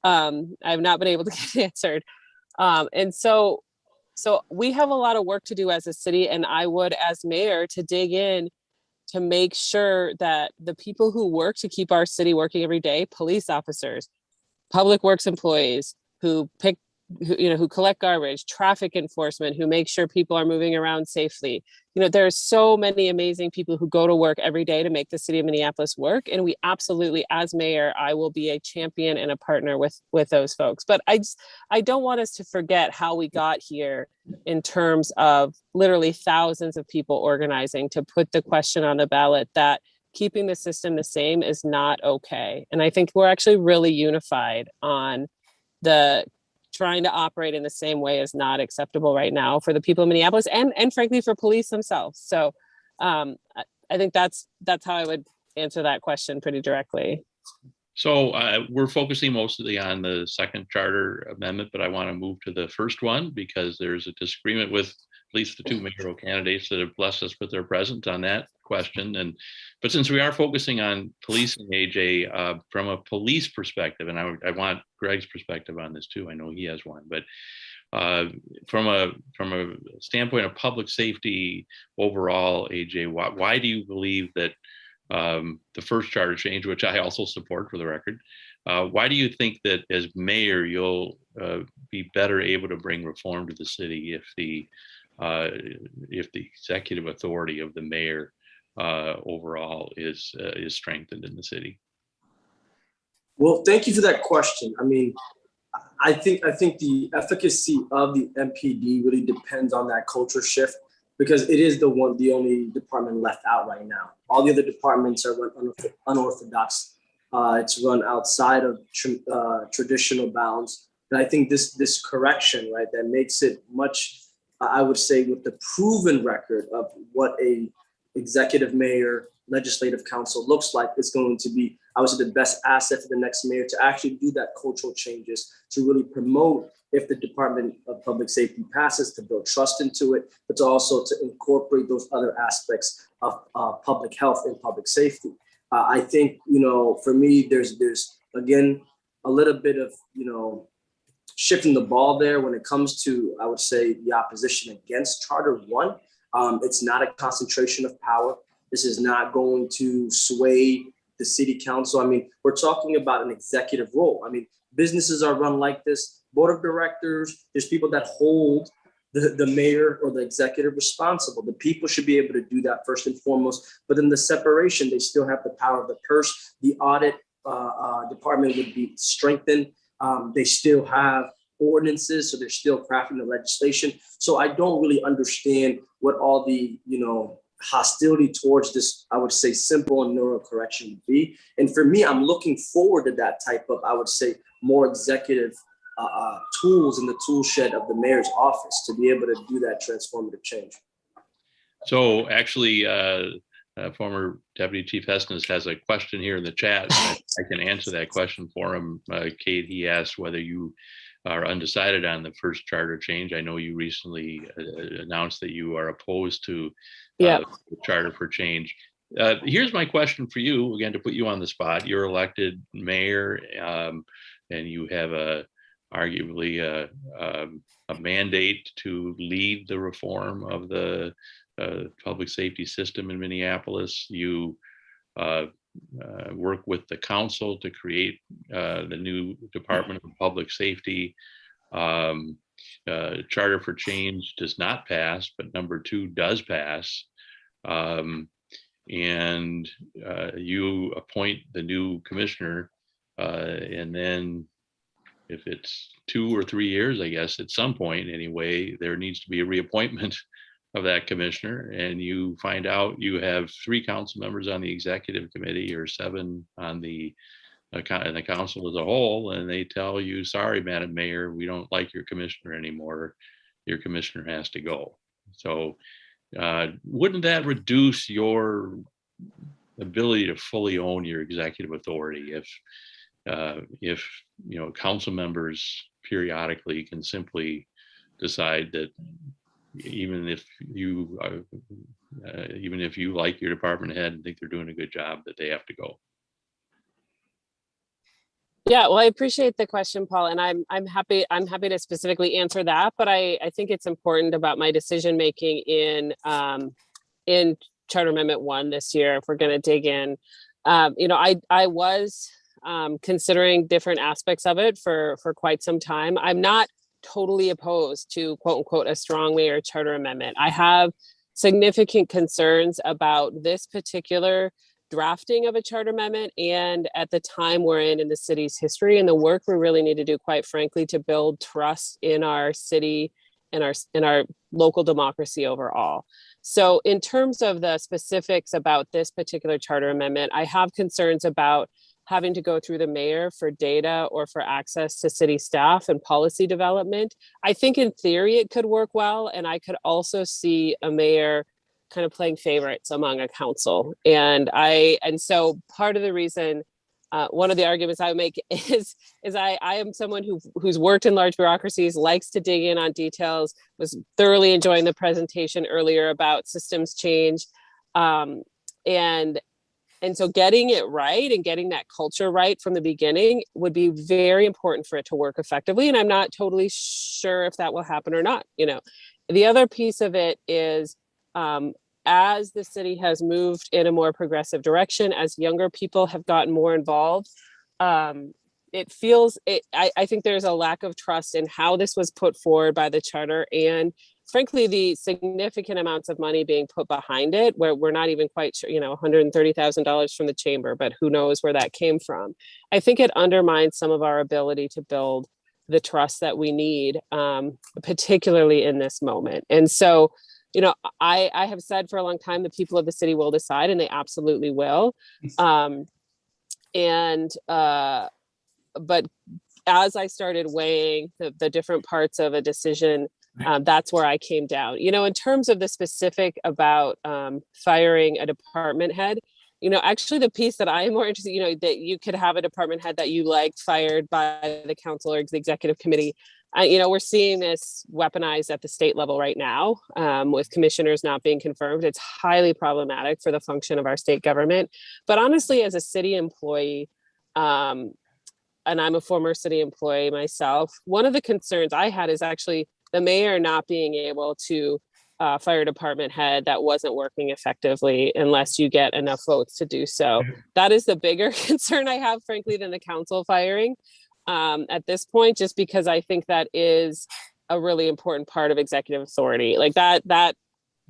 I have not been able to get it answered. And so we have a lot of work to do as a city, and I would, as mayor, to dig in to make sure that the people who work to keep our city working every day, police officers, public works employees who collect garbage, traffic enforcement, who make sure people are moving around safely. You know, there are so many amazing people who go to work every day to make the city of Minneapolis work. And we absolutely, as mayor, I will be a champion and a partner with those folks. But I don't want us to forget how we got here in terms of literally thousands of people organizing to put the question on the ballot that keeping the system the same is not okay. And I think we're actually really unified on the trying to operate in the same way is not acceptable right now for the people in Minneapolis and frankly for police themselves. So I think that's how I would answer that question pretty directly. So we're focusing mostly on the second charter amendment, but I want to move to the first one because there's a disagreement with at least the 2 mayoral candidates that have blessed us with their presence on that question. But since we are focusing on policing, AJ, from a police perspective, and I want Greg's perspective on this too. I know he has one, but from a standpoint of public safety overall, AJ, why do you believe that the first charter change, which I also support for the record, why do you think that as mayor you'll be better able to bring reform to the city if the executive authority of the mayor overall is strengthened in the city? Well, thank you for that question. I mean, I think the efficacy of the MPD really depends on that culture shift, because it is the only department left out right now. All the other departments are run unorthodox. It's run outside of traditional bounds. And I think this correction, right, that makes it much, I would say, with the proven record of what a executive mayor, legislative council looks like, is going to be, I would say, the best asset for the next mayor to actually do that cultural changes, to really promote, if the Department of Public Safety passes, to build trust into it, but to also to incorporate those other aspects of public health and public safety. I think, you know, for me, there's again, a little bit of, you know, shifting the ball there when it comes to, I would say, the opposition against Charter 1. It's not a concentration of power. This is not going to sway the city council. I mean, we're talking about an executive role. I mean, businesses are run like this. Board of directors, there's people that hold the mayor or the executive responsible. The people should be able to do that first and foremost. But in the separation, they still have the power of the purse. The audit department would be strengthened. They still have ordinances, so they're still crafting the legislation. So I don't really understand what all the, you know, hostility towards this, I would say, simple and neural correction would be. And for me, I'm looking forward to that type of, I would say, more executive tools in the tool shed of the mayor's office to be able to do that transformative change. So actually, former Deputy Chief Hesnes has a question here in the chat. I can answer that question for him. Kate, he asked whether you are undecided on the first charter change. I know you recently announced that you are opposed to the charter for change. Here's my question for you, again, to put you on the spot. You're elected mayor, and you have arguably a mandate to lead the reform of the public safety system in Minneapolis. You work with the council to create the new Department of Public Safety. Charter for Change does not pass, but number 2 does pass. And you appoint the new commissioner, and then if it's 2 or 3 years, I guess at some point anyway, there needs to be a reappointment of that commissioner, and you find out you have 3 council members on the executive committee or 7 on the council as a whole, and they tell you, sorry, Madam Mayor, we don't like your commissioner anymore. Your commissioner has to go. So wouldn't that reduce your ability to fully own your executive authority if council members periodically can simply decide that even if you like your department head and think they're doing a good job, that they have to go? Yeah, well, I appreciate the question, Paul, and I'm happy to specifically answer that. But I think it's important about my decision making in Charter Amendment 1 this year. If we're going to dig in, I was considering different aspects of it for quite some time. I'm not totally opposed to quote unquote a strong mayor charter amendment. I have significant concerns about this particular drafting of a charter amendment, and at the time we're in the city's history and the work we really need to do, quite frankly, to build trust in our city and our local democracy overall. So in terms of the specifics about this particular charter amendment, I have concerns about having to go through the mayor for data or for access to city staff and policy development. I think in theory it could work well, and I could also see a mayor kind of playing favorites among a council. And so part of the reason, one of the arguments I make is I am someone who's worked in large bureaucracies, likes to dig in on details, was thoroughly enjoying the presentation earlier about systems change. And so getting it right and getting that culture right from the beginning would be very important for it to work effectively. And I'm not totally sure if that will happen or not. The other piece of it is, as the city has moved in a more progressive direction, as younger people have gotten more involved, I think there's a lack of trust in how this was put forward by the charter, and frankly, the significant amounts of money being put behind it, where we're not even quite sure, $130,000 from the chamber, but who knows where that came from. I think it undermines some of our ability to build the trust that we need, particularly in this moment. And so, I have said for a long time, the people of the city will decide, and they absolutely will. But as I started weighing the different parts of a decision, that's where I came down. In terms of the specific about firing a department head, actually the piece that I am more interested, that you could have a department head that you like fired by the council or the executive committee. We're seeing this weaponized at the state level right now, with commissioners not being confirmed. It's highly problematic for the function of our state government. But honestly, as a city employee, and I'm a former city employee myself, one of the concerns I had is actually the mayor not being able to fire a department head that wasn't working effectively unless you get enough votes to do so. That is the bigger concern I have, frankly, than the council firing at this point, just because I think that is a really important part of executive authority. Like that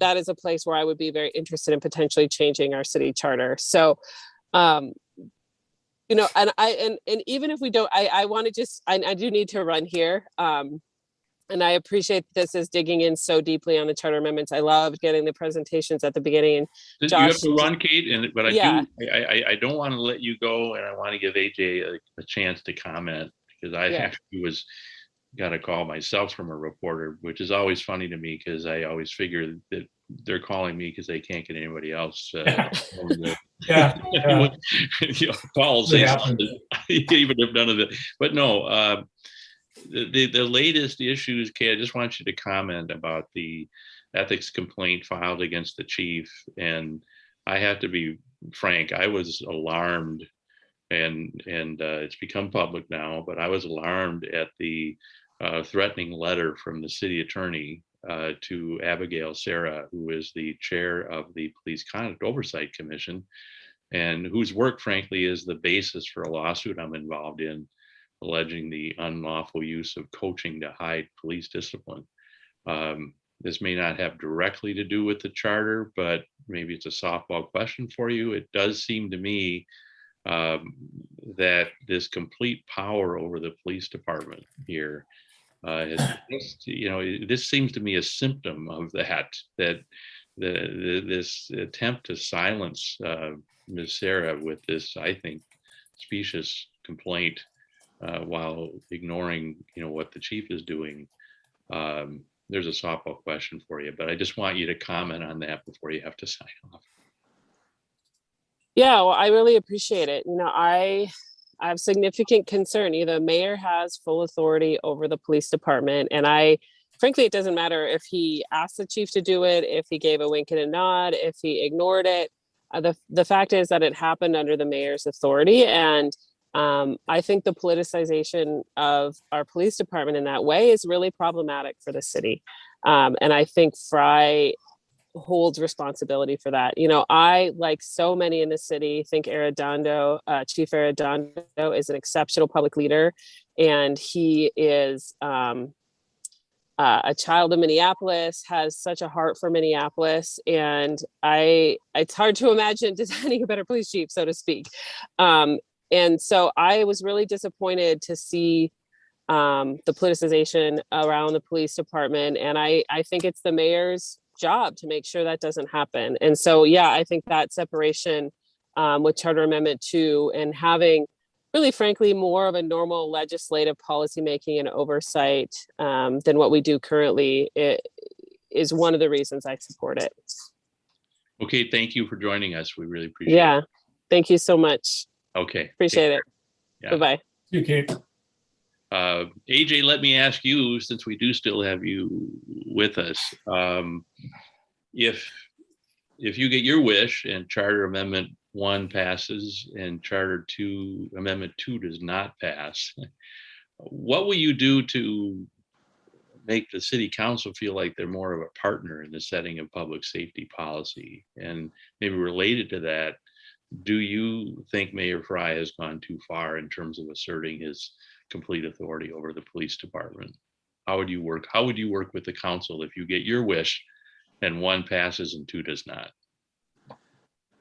is a place where I would be very interested in potentially changing our city charter. So, and even if we don't, I want to just, I do need to run here. And I appreciate this is digging in so deeply on the charter amendments. I loved getting the presentations at the beginning. And Josh, you have to run, Kate, but I don't want to let you go, and I want to give AJ a chance to comment, because I actually got a call myself from a reporter, which is always funny to me, because I always figure that they're calling me because they can't get anybody else. Paul say something, even if none of it. But no. The latest issues, Kay, I just want you to comment about the ethics complaint filed against the chief. And I have to be frank, I was alarmed, and it's become public now, but I was alarmed at the threatening letter from the city attorney to Abigail Sarah, who is the chair of the Police Conduct Oversight Commission, and whose work, frankly, is the basis for a lawsuit I'm involved in alleging the unlawful use of coaching to hide police discipline. This may not have directly to do with the charter, but maybe it's a softball question for you. It does seem to me that this complete power over the police department here this seems to me a symptom of that this attempt to silence Ms. Sarah with this, I think, specious complaint while ignoring, what the chief is doing. There's a softball question for you, but I just want you to comment on that before you have to sign off. Yeah, well, I really appreciate it. I have significant concern. The mayor has full authority over the police department. And frankly, it doesn't matter if he asked the chief to do it, if he gave a wink and a nod, if he ignored it. The fact is that it happened under the mayor's authority. And I think the politicization of our police department in that way is really problematic for the city. And I think Fry holds responsibility for that. I, like so many in the city, think Chief Arredondo is an exceptional public leader, and he is a child of Minneapolis, has such a heart for Minneapolis, and it's hard to imagine designing a better police chief, so to speak. And so I was really disappointed to see the politicization around the police department, and I think it's the mayor's job to make sure that doesn't happen. And so, yeah, I think that separation with Charter Amendment 2 and having really, frankly, more of a normal legislative policymaking and oversight than what we do currently is one of the reasons I support it. Okay, thank you for joining us. We really appreciate it. Yeah, thank you so much. Okay. Appreciate it. Yeah. Bye-bye. You, Kate. AJ, let me ask you, since we do still have you with us, if you get your wish and Charter Amendment 1 passes and Charter Amendment 2 does not pass, what will you do to make the city council feel like they're more of a partner in the setting of public safety policy? And maybe related to that, do you think Mayor Fry has gone too far in terms of asserting his complete authority over the police department? How would you work with the council if you get your wish and 1 passes and 2 does not?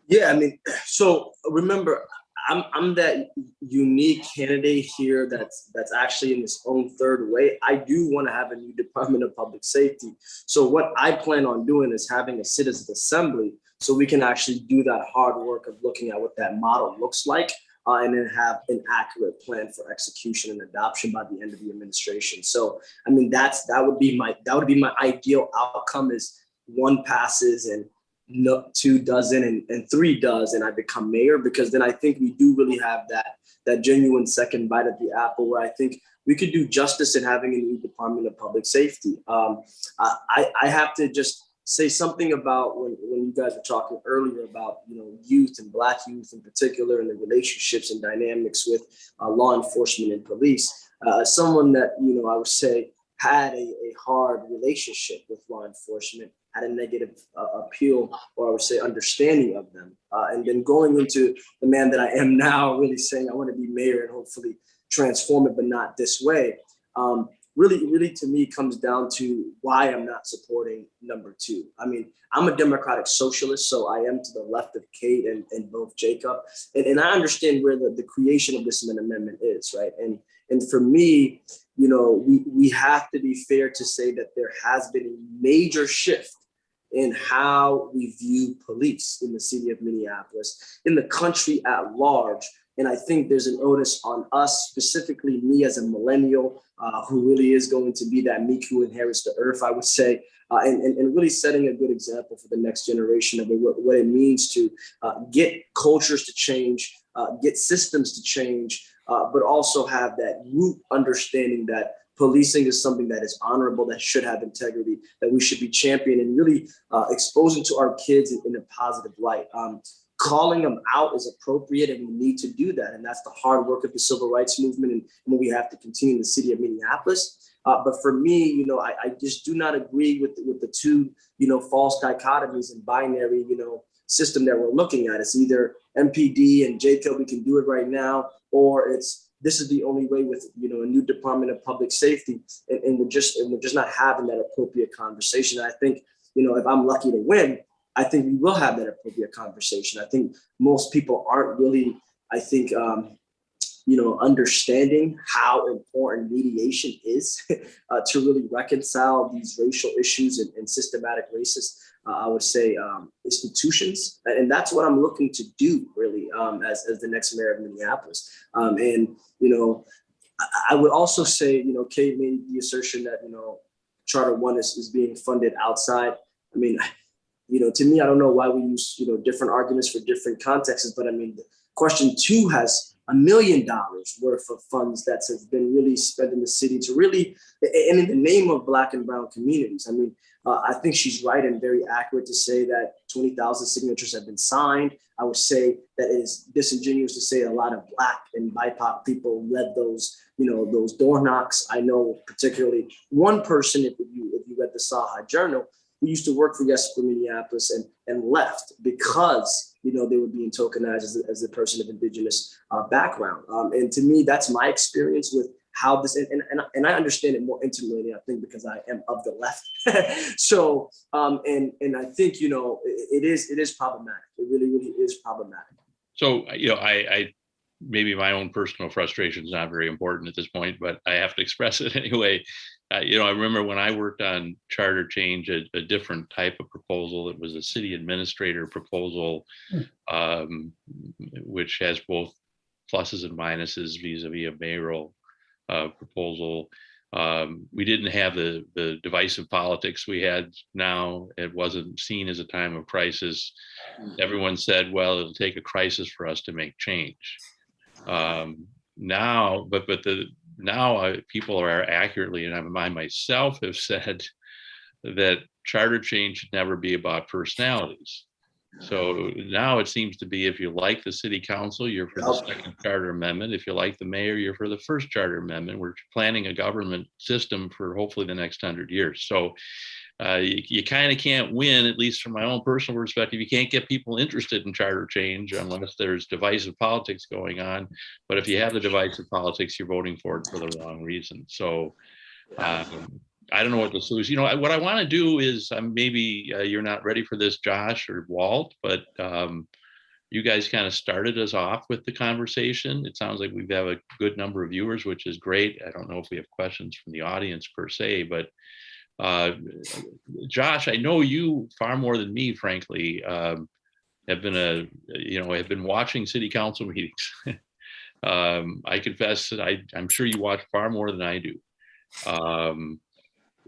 Yeah, so remember, I'm that unique candidate here that's actually in his own third way. I do want to have a new Department of Public Safety. So what I plan on doing is having a citizens assembly so we can actually do that hard work of looking at what that model looks like. And then have an accurate plan for execution and adoption by the end of the administration. So, that would be my ideal outcome is 1 passes and 2 doesn't and 3 does, and I become mayor, because then I think we do really have that genuine second bite at the apple where I think we could do justice in having a new Department of Public Safety. I have to just say something about when you guys were talking earlier about youth and Black youth in particular and the relationships and dynamics with law enforcement and police. Someone that I would say had a hard relationship with law enforcement, had a negative appeal, or I would say understanding of them, and then going into the man that I am now, really saying I want to be mayor and hopefully transform it, but not this way. Really, to me, comes down to why I'm not supporting number 2. I'm a democratic socialist, so I am to the left of Kate and both Jacob. And I understand where the creation of this amendment is, right? And for me, we have to be fair to say that there has been a major shift in how we view police in the city of Minneapolis, in the country at large. And I think there's an onus on us, specifically me as a millennial, who really is going to be that meek who inherits the earth, I would say, and really setting a good example for the next generation of what it means to get cultures to change, get systems to change, but also have that root understanding that policing is something that is honorable, that should have integrity, that we should be championing and really exposing to our kids in a positive light. Calling them out is appropriate, and we need to do that. And that's the hard work of the civil rights movement and what we have to continue in the city of Minneapolis. But for me, I just do not agree with the 2, false dichotomies and binary, system that we're looking at. It's either MPD and Jacob, we can do it right now, or it's this is the only way with, you know, a new Department of Public Safety, and we're just not having that appropriate conversation. I think, you know, if I'm lucky to win, I think we will have that appropriate conversation. I think most people aren't really, I think, you know, understanding how important mediation is to really reconcile these racial issues and systematic racist, I would say, institutions. And that's what I'm looking to do, really, as the next mayor of Minneapolis. And, you know, I would also say, you know, Kate made the assertion that, you know, Charter 1 is being funded outside. I mean, you know, to me, I don't know why we use, you know, different arguments for different contexts, but I mean, question 2 has $1 million worth of funds that has been really spent in the city to really, and in the name of Black and brown communities. I mean, I think she's right and very accurate to say that 20,000 signatures have been signed. I would say that it is disingenuous to say a lot of Black and BIPOC people led those, you know, those door knocks. I know particularly one person, if you read the Saha Journal, who used to work for Yes for Minneapolis and left because, you know, they were being tokenized as a person of Indigenous background. And to me, that's my experience with how this, and I understand it more intimately, I think, because I am of the left. So, and I think, you know, it is problematic. It really, really is problematic. So, you know, I maybe my own personal frustration is not very important at this point, but I have to express it anyway. You know, I remember when I worked on charter change, a different type of proposal. It was a city administrator proposal, which has both pluses and minuses vis-a-vis a mayoral proposal. We didn't have the divisive politics we had now. It wasn't seen as a time of crisis. Everyone said, well, it'll take a crisis for us to make change. Now people are accurately, and I myself have said that charter change should never be about personalities. So now it seems to be, if you like the city council, you're for the second charter amendment. If you like the mayor, you're for the first charter amendment. We're planning a government system for hopefully the next 100 years. So you kind of can't win, at least from my own personal perspective. You can't get people interested in charter change unless there's divisive politics going on. But if you have the divisive politics, you're voting for it for the wrong reason. So I don't know what the solution. You know, what I want to do is maybe you're not ready for this, Josh or Walt, but you guys kind of started us off with the conversation. It sounds like we have a good number of viewers, which is great. I don't know if we have questions from the audience per se, but Josh, I know you far more than me, frankly, have been watching city council meetings. I confess that I'm sure you watch far more than I do.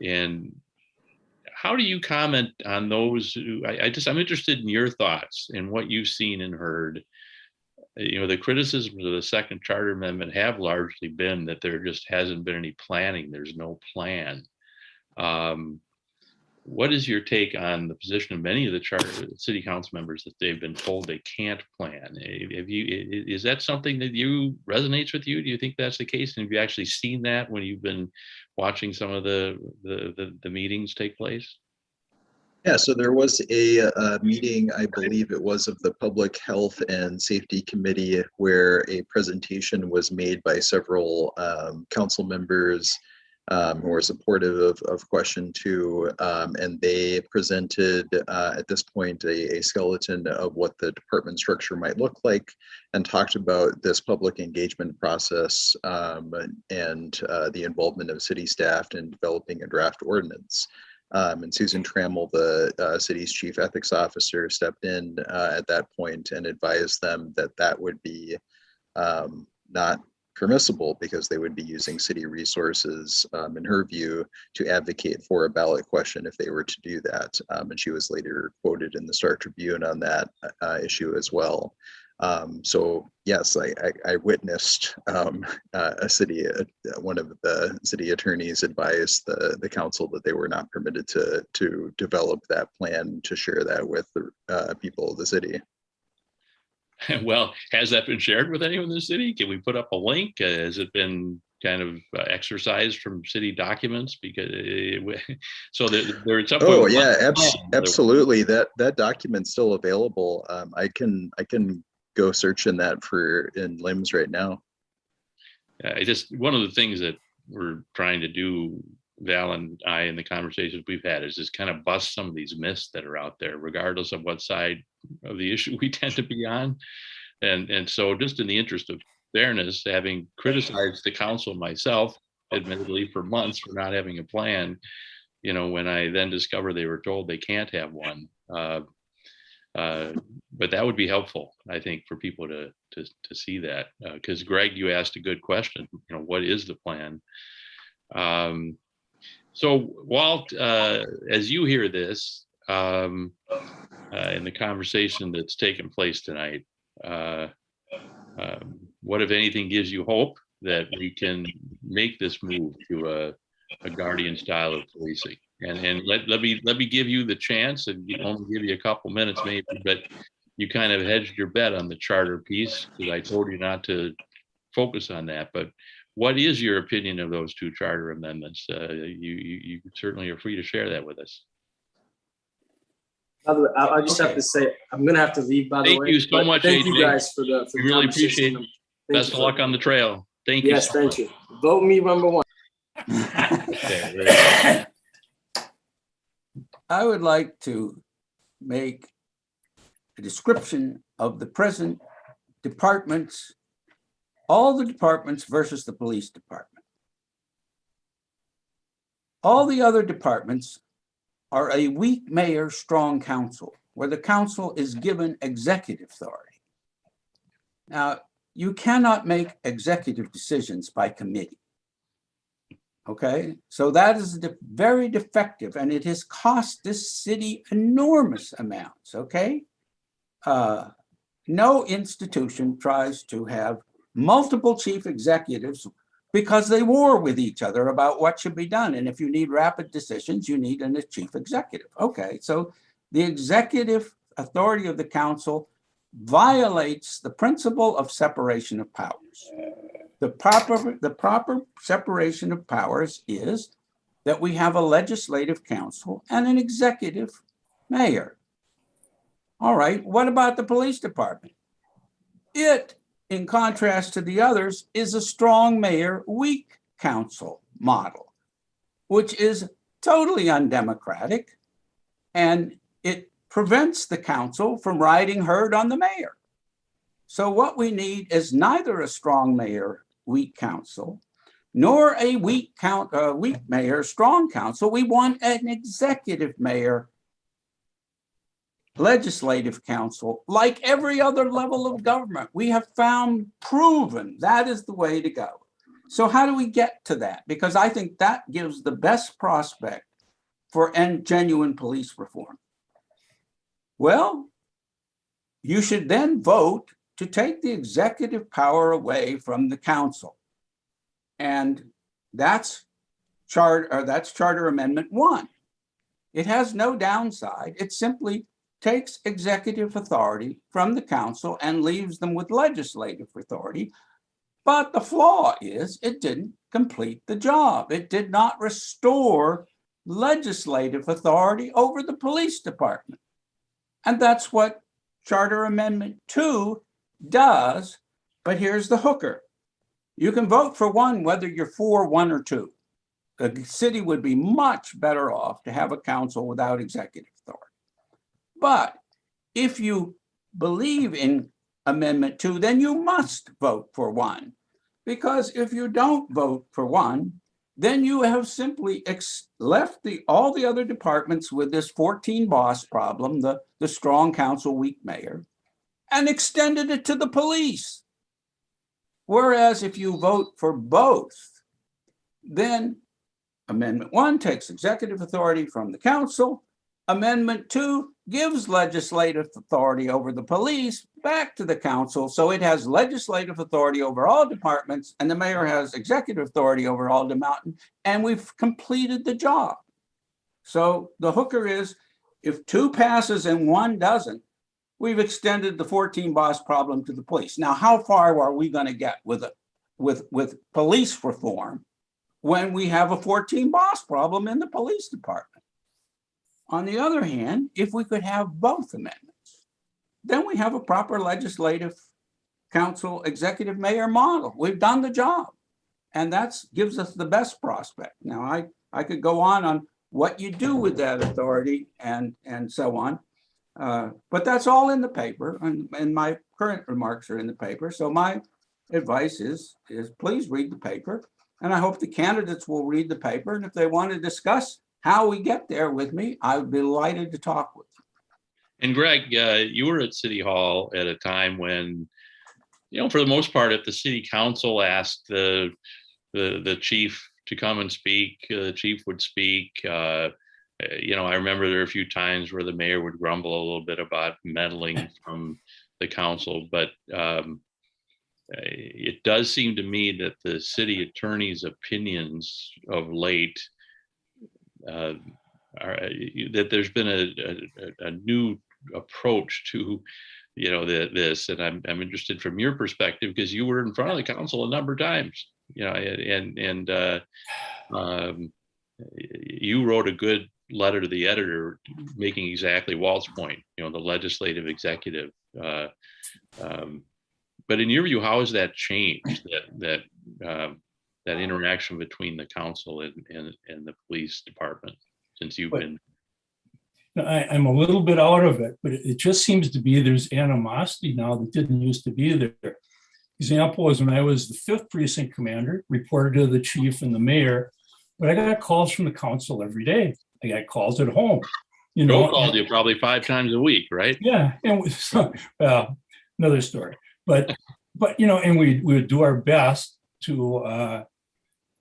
And how do you comment on those who, I'm interested in your thoughts and what you've seen and heard. You know, the criticisms of the second charter amendment have largely been that there just hasn't been any planning. There's no plan. What is your take on the position of many of the city council members that they've been told they can't plan? Is that something that resonates with you? Do you think that's the case? And have you actually seen that when you've been watching some of the meetings take place? Yeah, so there was a meeting, I believe it was of the Public Health and Safety Committee, where a presentation was made by several council members who were supportive of question 2, and they presented at this point a skeleton of what the department structure might look like, and talked about this public engagement process and the involvement of city staff in developing a draft ordinance. And Susan Trammell, the city's chief ethics officer, stepped in at that point and advised them that that would be not permissible because they would be using city resources, in her view, to advocate for a ballot question if they were to do that. And she was later quoted in the Star Tribune on that issue as well. So yes, I witnessed one of the city attorneys advise the council that they were not permitted to develop that plan to share that with the people of the city. Well, has that been shared with anyone in the city? Can we put up a link? Has it been kind of exercised from city documents? Because so there at some point. Oh yeah, absolutely. That document's still available. I can go search in that in LIMS right now. one of the things that we're trying to do, Val and I, in the conversations we've had, is just kind of bust some of these myths that are out there, regardless of what side of the issue we tend to be on. And so just in the interest of fairness, having criticized the council myself, admittedly, for months for not having a plan, when I then discovered they were told they can't have one. But that would be helpful, I think, for people to see that. Because Greg, you asked a good question. What is the plan? So Walt, as you hear this, in the conversation that's taken place tonight, what, if anything, gives you hope that we can make this move to a guardian style of policing? And let me give you the chance, and only give you a couple minutes maybe, but you kind of hedged your bet on the charter piece, because I told you not to focus on that. But what is your opinion of those two charter amendments? You certainly are free to share that with us. By the way, I just have to say, I'm gonna have to leave, by the way. Thank you so much, Thank AJ. you guys for the We really appreciate conversation. it. Best of luck on the trail. Thank you. Yes, thank you. Vote me #1. Okay, I would like to make a description of the present departments, all the departments versus the police department. All the other departments are a weak mayor, strong council, where the council is given executive authority. Now, you cannot make executive decisions by committee. Okay, so that is very defective, and it has cost this city enormous amounts. Okay, no institution tries to have multiple chief executives because they war with each other about what should be done. And if you need rapid decisions, you need a chief executive. Okay, so the executive authority of the council violates the principle of separation of powers. The proper separation of powers is that we have a legislative council and an executive mayor. All right, what about the police department? It, in contrast to the others, is a strong mayor, weak council model, which is totally undemocratic, and it prevents the council from riding herd on the mayor. So what we need is neither a strong mayor, weak council, nor a weak mayor, strong council. We want an executive mayor, legislative council, like every other level of government. We have found, proven that is the way to go. So how do we get to that? Because I think that gives the best prospect for genuine police reform. Well, you should then vote to take the executive power away from the council. And that's Charter Amendment 1. It has no downside. It simply takes executive authority from the council and leaves them with legislative authority. But the flaw is it didn't complete the job. It did not restore legislative authority over the police department. And that's what Charter Amendment 2 does. But here's the hooker. You can vote for one whether you're for 1 or 2. The city would be much better off to have a council without executive authority. But if you believe in Amendment 2, then you must vote for 1. Because if you don't vote for 1, then you have simply left all the other departments with this 14 boss problem, the strong council, weak mayor, and extended it to the police. Whereas if you vote for both, then Amendment 1 takes executive authority from the council. Amendment 2 gives legislative authority over the police back to the council. So it has legislative authority over all departments, and the mayor has executive authority over all departments, and we've completed the job. So the hooker is, if 2 passes and 1 doesn't, we've extended the 14 boss problem to the police. Now, how far are we going to get with police reform when we have a 14 boss problem in the police department? On the other hand, if we could have both amendments, then we have a proper legislative council, executive mayor model. We've done the job. And that's gives us the best prospect. Now, I could go on what you do with that authority and so on. But that's all in the paper, and my current remarks are in the paper. So my advice is please read the paper. And I hope the candidates will read the paper. And if they want to discuss how we get there with me, I would be delighted to talk with you. And Greg, you were at City Hall at a time when, for the most part, if the city council asked the chief to come and speak, the chief would speak. I remember there were a few times where the mayor would grumble a little bit about meddling from the council, but it does seem to me that the city attorney's opinions of late that there's been a new approach to this, and I'm interested from your perspective because you were in front of the council a number of times, you wrote a good letter to the editor making exactly Walt's point, the legislative executive. But in your view, how has that changed, that interaction between the council and the police department since you've been? I'm a little bit out of it, but it just seems to be there's animosity now that didn't used to be there. Example is when I was the 5th precinct commander, reported to the chief and the mayor, but I got calls from the council every day. I got calls at home. Joe called you probably 5 times a week, right? Yeah, and another story. But and we would do our best to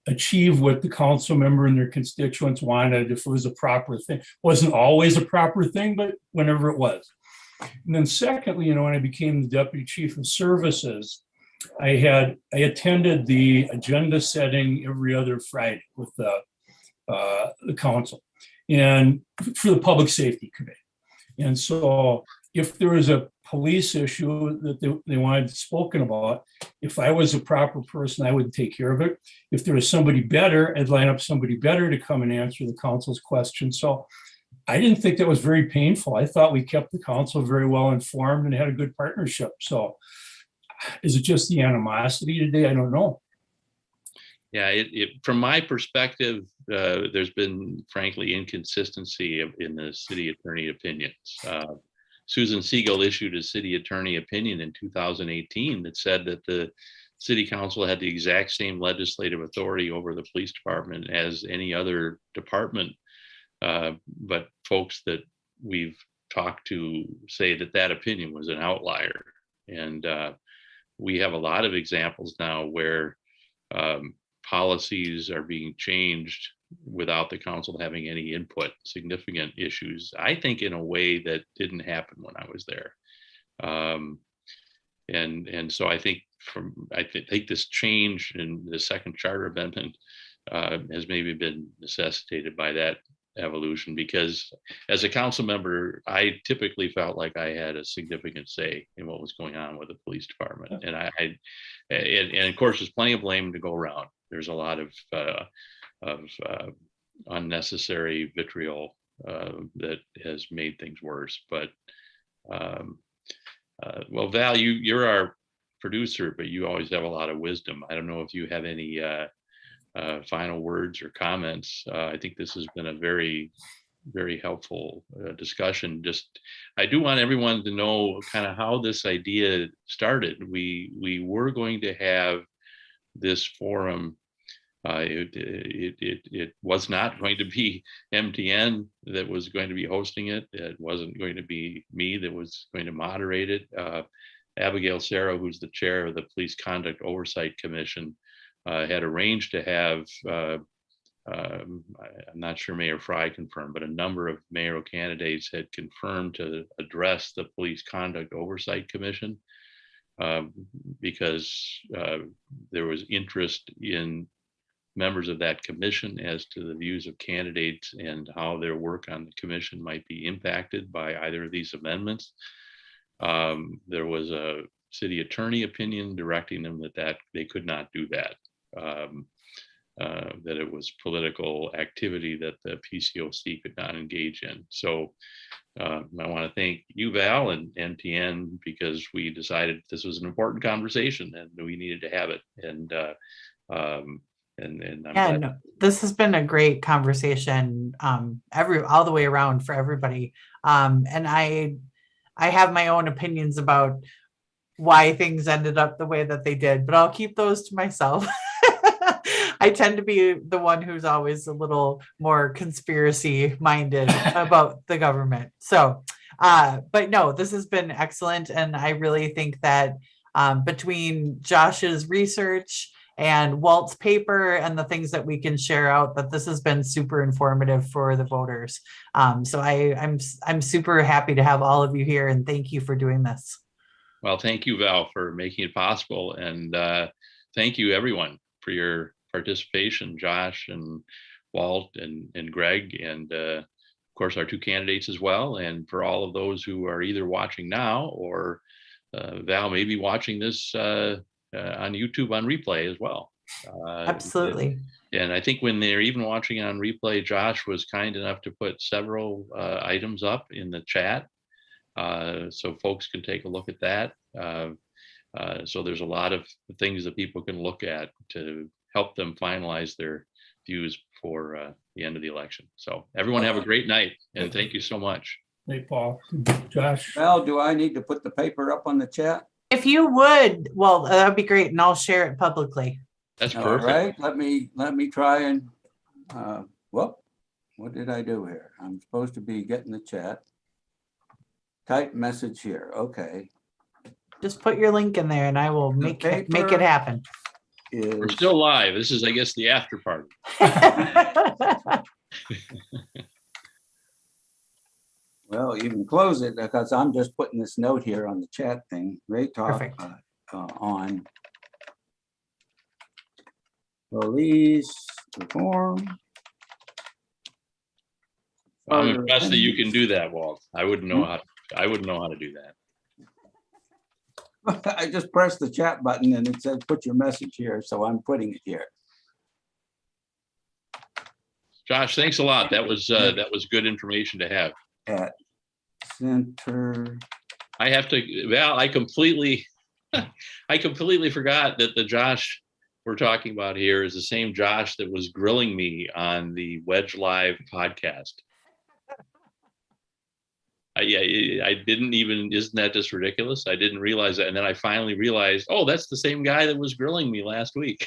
achieve what the council member and their constituents wanted if it was a proper thing. Wasn't always a proper thing, but whenever it was. And then secondly, when I became the deputy chief of services, I attended the agenda setting every other Friday with the council and for the public safety committee. And so if there was a police issue that they wanted spoken about, if I was a proper person, I would take care of it. If there was somebody better, I'd line up somebody better to come and answer the council's questions. So I didn't think that was very painful. I thought we kept the council very well informed and had a good partnership. So is it just the animosity today? I don't know. Yeah, from my perspective, there's been, frankly, inconsistency in the city attorney opinions. Susan Siegel issued a city attorney opinion in 2018 that said that the city council had the exact same legislative authority over the police department as any other department. But folks that we've talked to say that opinion was an outlier. And we have a lot of examples now where policies are being changed without the council having any input, significant issues, I think, in a way that didn't happen when I was there. And so I think this change in the second charter amendment has maybe been necessitated by that evolution, because as a council member, I typically felt like I had a significant say in what was going on with the police department. And and of course, there's plenty of blame to go around. There's a lot of unnecessary vitriol that has made things worse. But well, Val, you're our producer, but you always have a lot of wisdom. I don't know if you have any final words or comments. I think this has been a very, very helpful discussion. I do want everyone to know kind of how this idea started. We were going to have this forum. It was not going to be MTN that was going to be hosting it. It wasn't going to be me that was going to moderate it. Abigail Sarah, who's the chair of the Police Conduct Oversight Commission, had arranged to have, I'm not sure Mayor Fry confirmed, but a number of mayoral candidates had confirmed to address the Police Conduct Oversight Commission because there was interest in members of that commission as to the views of candidates and how their work on the commission might be impacted by either of these amendments. There was a city attorney opinion directing them that they could not do that. That it was political activity that the PCOC could not engage in. So I want to thank you, Val, and NPN, because we decided this was an important conversation and we needed to have it. And And I'm Yeah, glad. no, this has been a great conversation, all the way around for everybody. And I have my own opinions about why things ended up the way that they did, but I'll keep those to myself. I tend to be the one who's always a little more conspiracy minded about the government. So, but no, this has been excellent. And I really think that between Josh's research and Walt's paper and the things that we can share out, that this has been super informative for the voters. So I'm super happy to have all of you here, and thank you for doing this. Well, thank you, Val, for making it possible. And thank you, everyone, for your participation, Josh and Walt and Greg, and of course, our 2 candidates as well. And for all of those who are either watching now or Val may be watching this on YouTube on replay as well. Absolutely. And I think when they're even watching it on replay, Josh was kind enough to put several items up in the chat. So folks can take a look at that. So there's a lot of things that people can look at to help them finalize their views before the end of the election. So everyone have a great night, and thank you so much. Hey, Paul, Josh. Val, do I need to put the paper up on the chat? If you would, well, that'd be great, and I'll share it publicly. That's All perfect. right, let me try and, what did I do here? I'm supposed to be getting the chat. Type message here, okay. Just put your link in there, and I will make it happen. We're still live. This is, I guess, the after party. Well, you can close it because I'm just putting this note here on the chat thing. Great talk on police reform. I'm impressed that you can do that, Walt. I wouldn't know how to do that. I just pressed the chat button and it says put your message here, so I'm putting it here. Josh, thanks a lot. That was good information to have. At center. I have to, Val, I completely forgot that the Josh we're talking about here is the same Josh that was grilling me on the Wedge Live podcast. I didn't even, isn't that just ridiculous? I didn't realize that. And then I finally realized, oh, that's the same guy that was grilling me last week.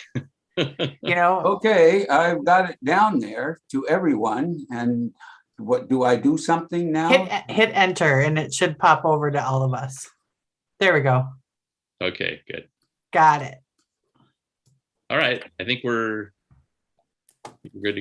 Okay, I've got it down there to everyone. And what do I do something now? Hit enter and it should pop over to all of us. There we go. Okay, good. Got it. All right. I think we're good to go.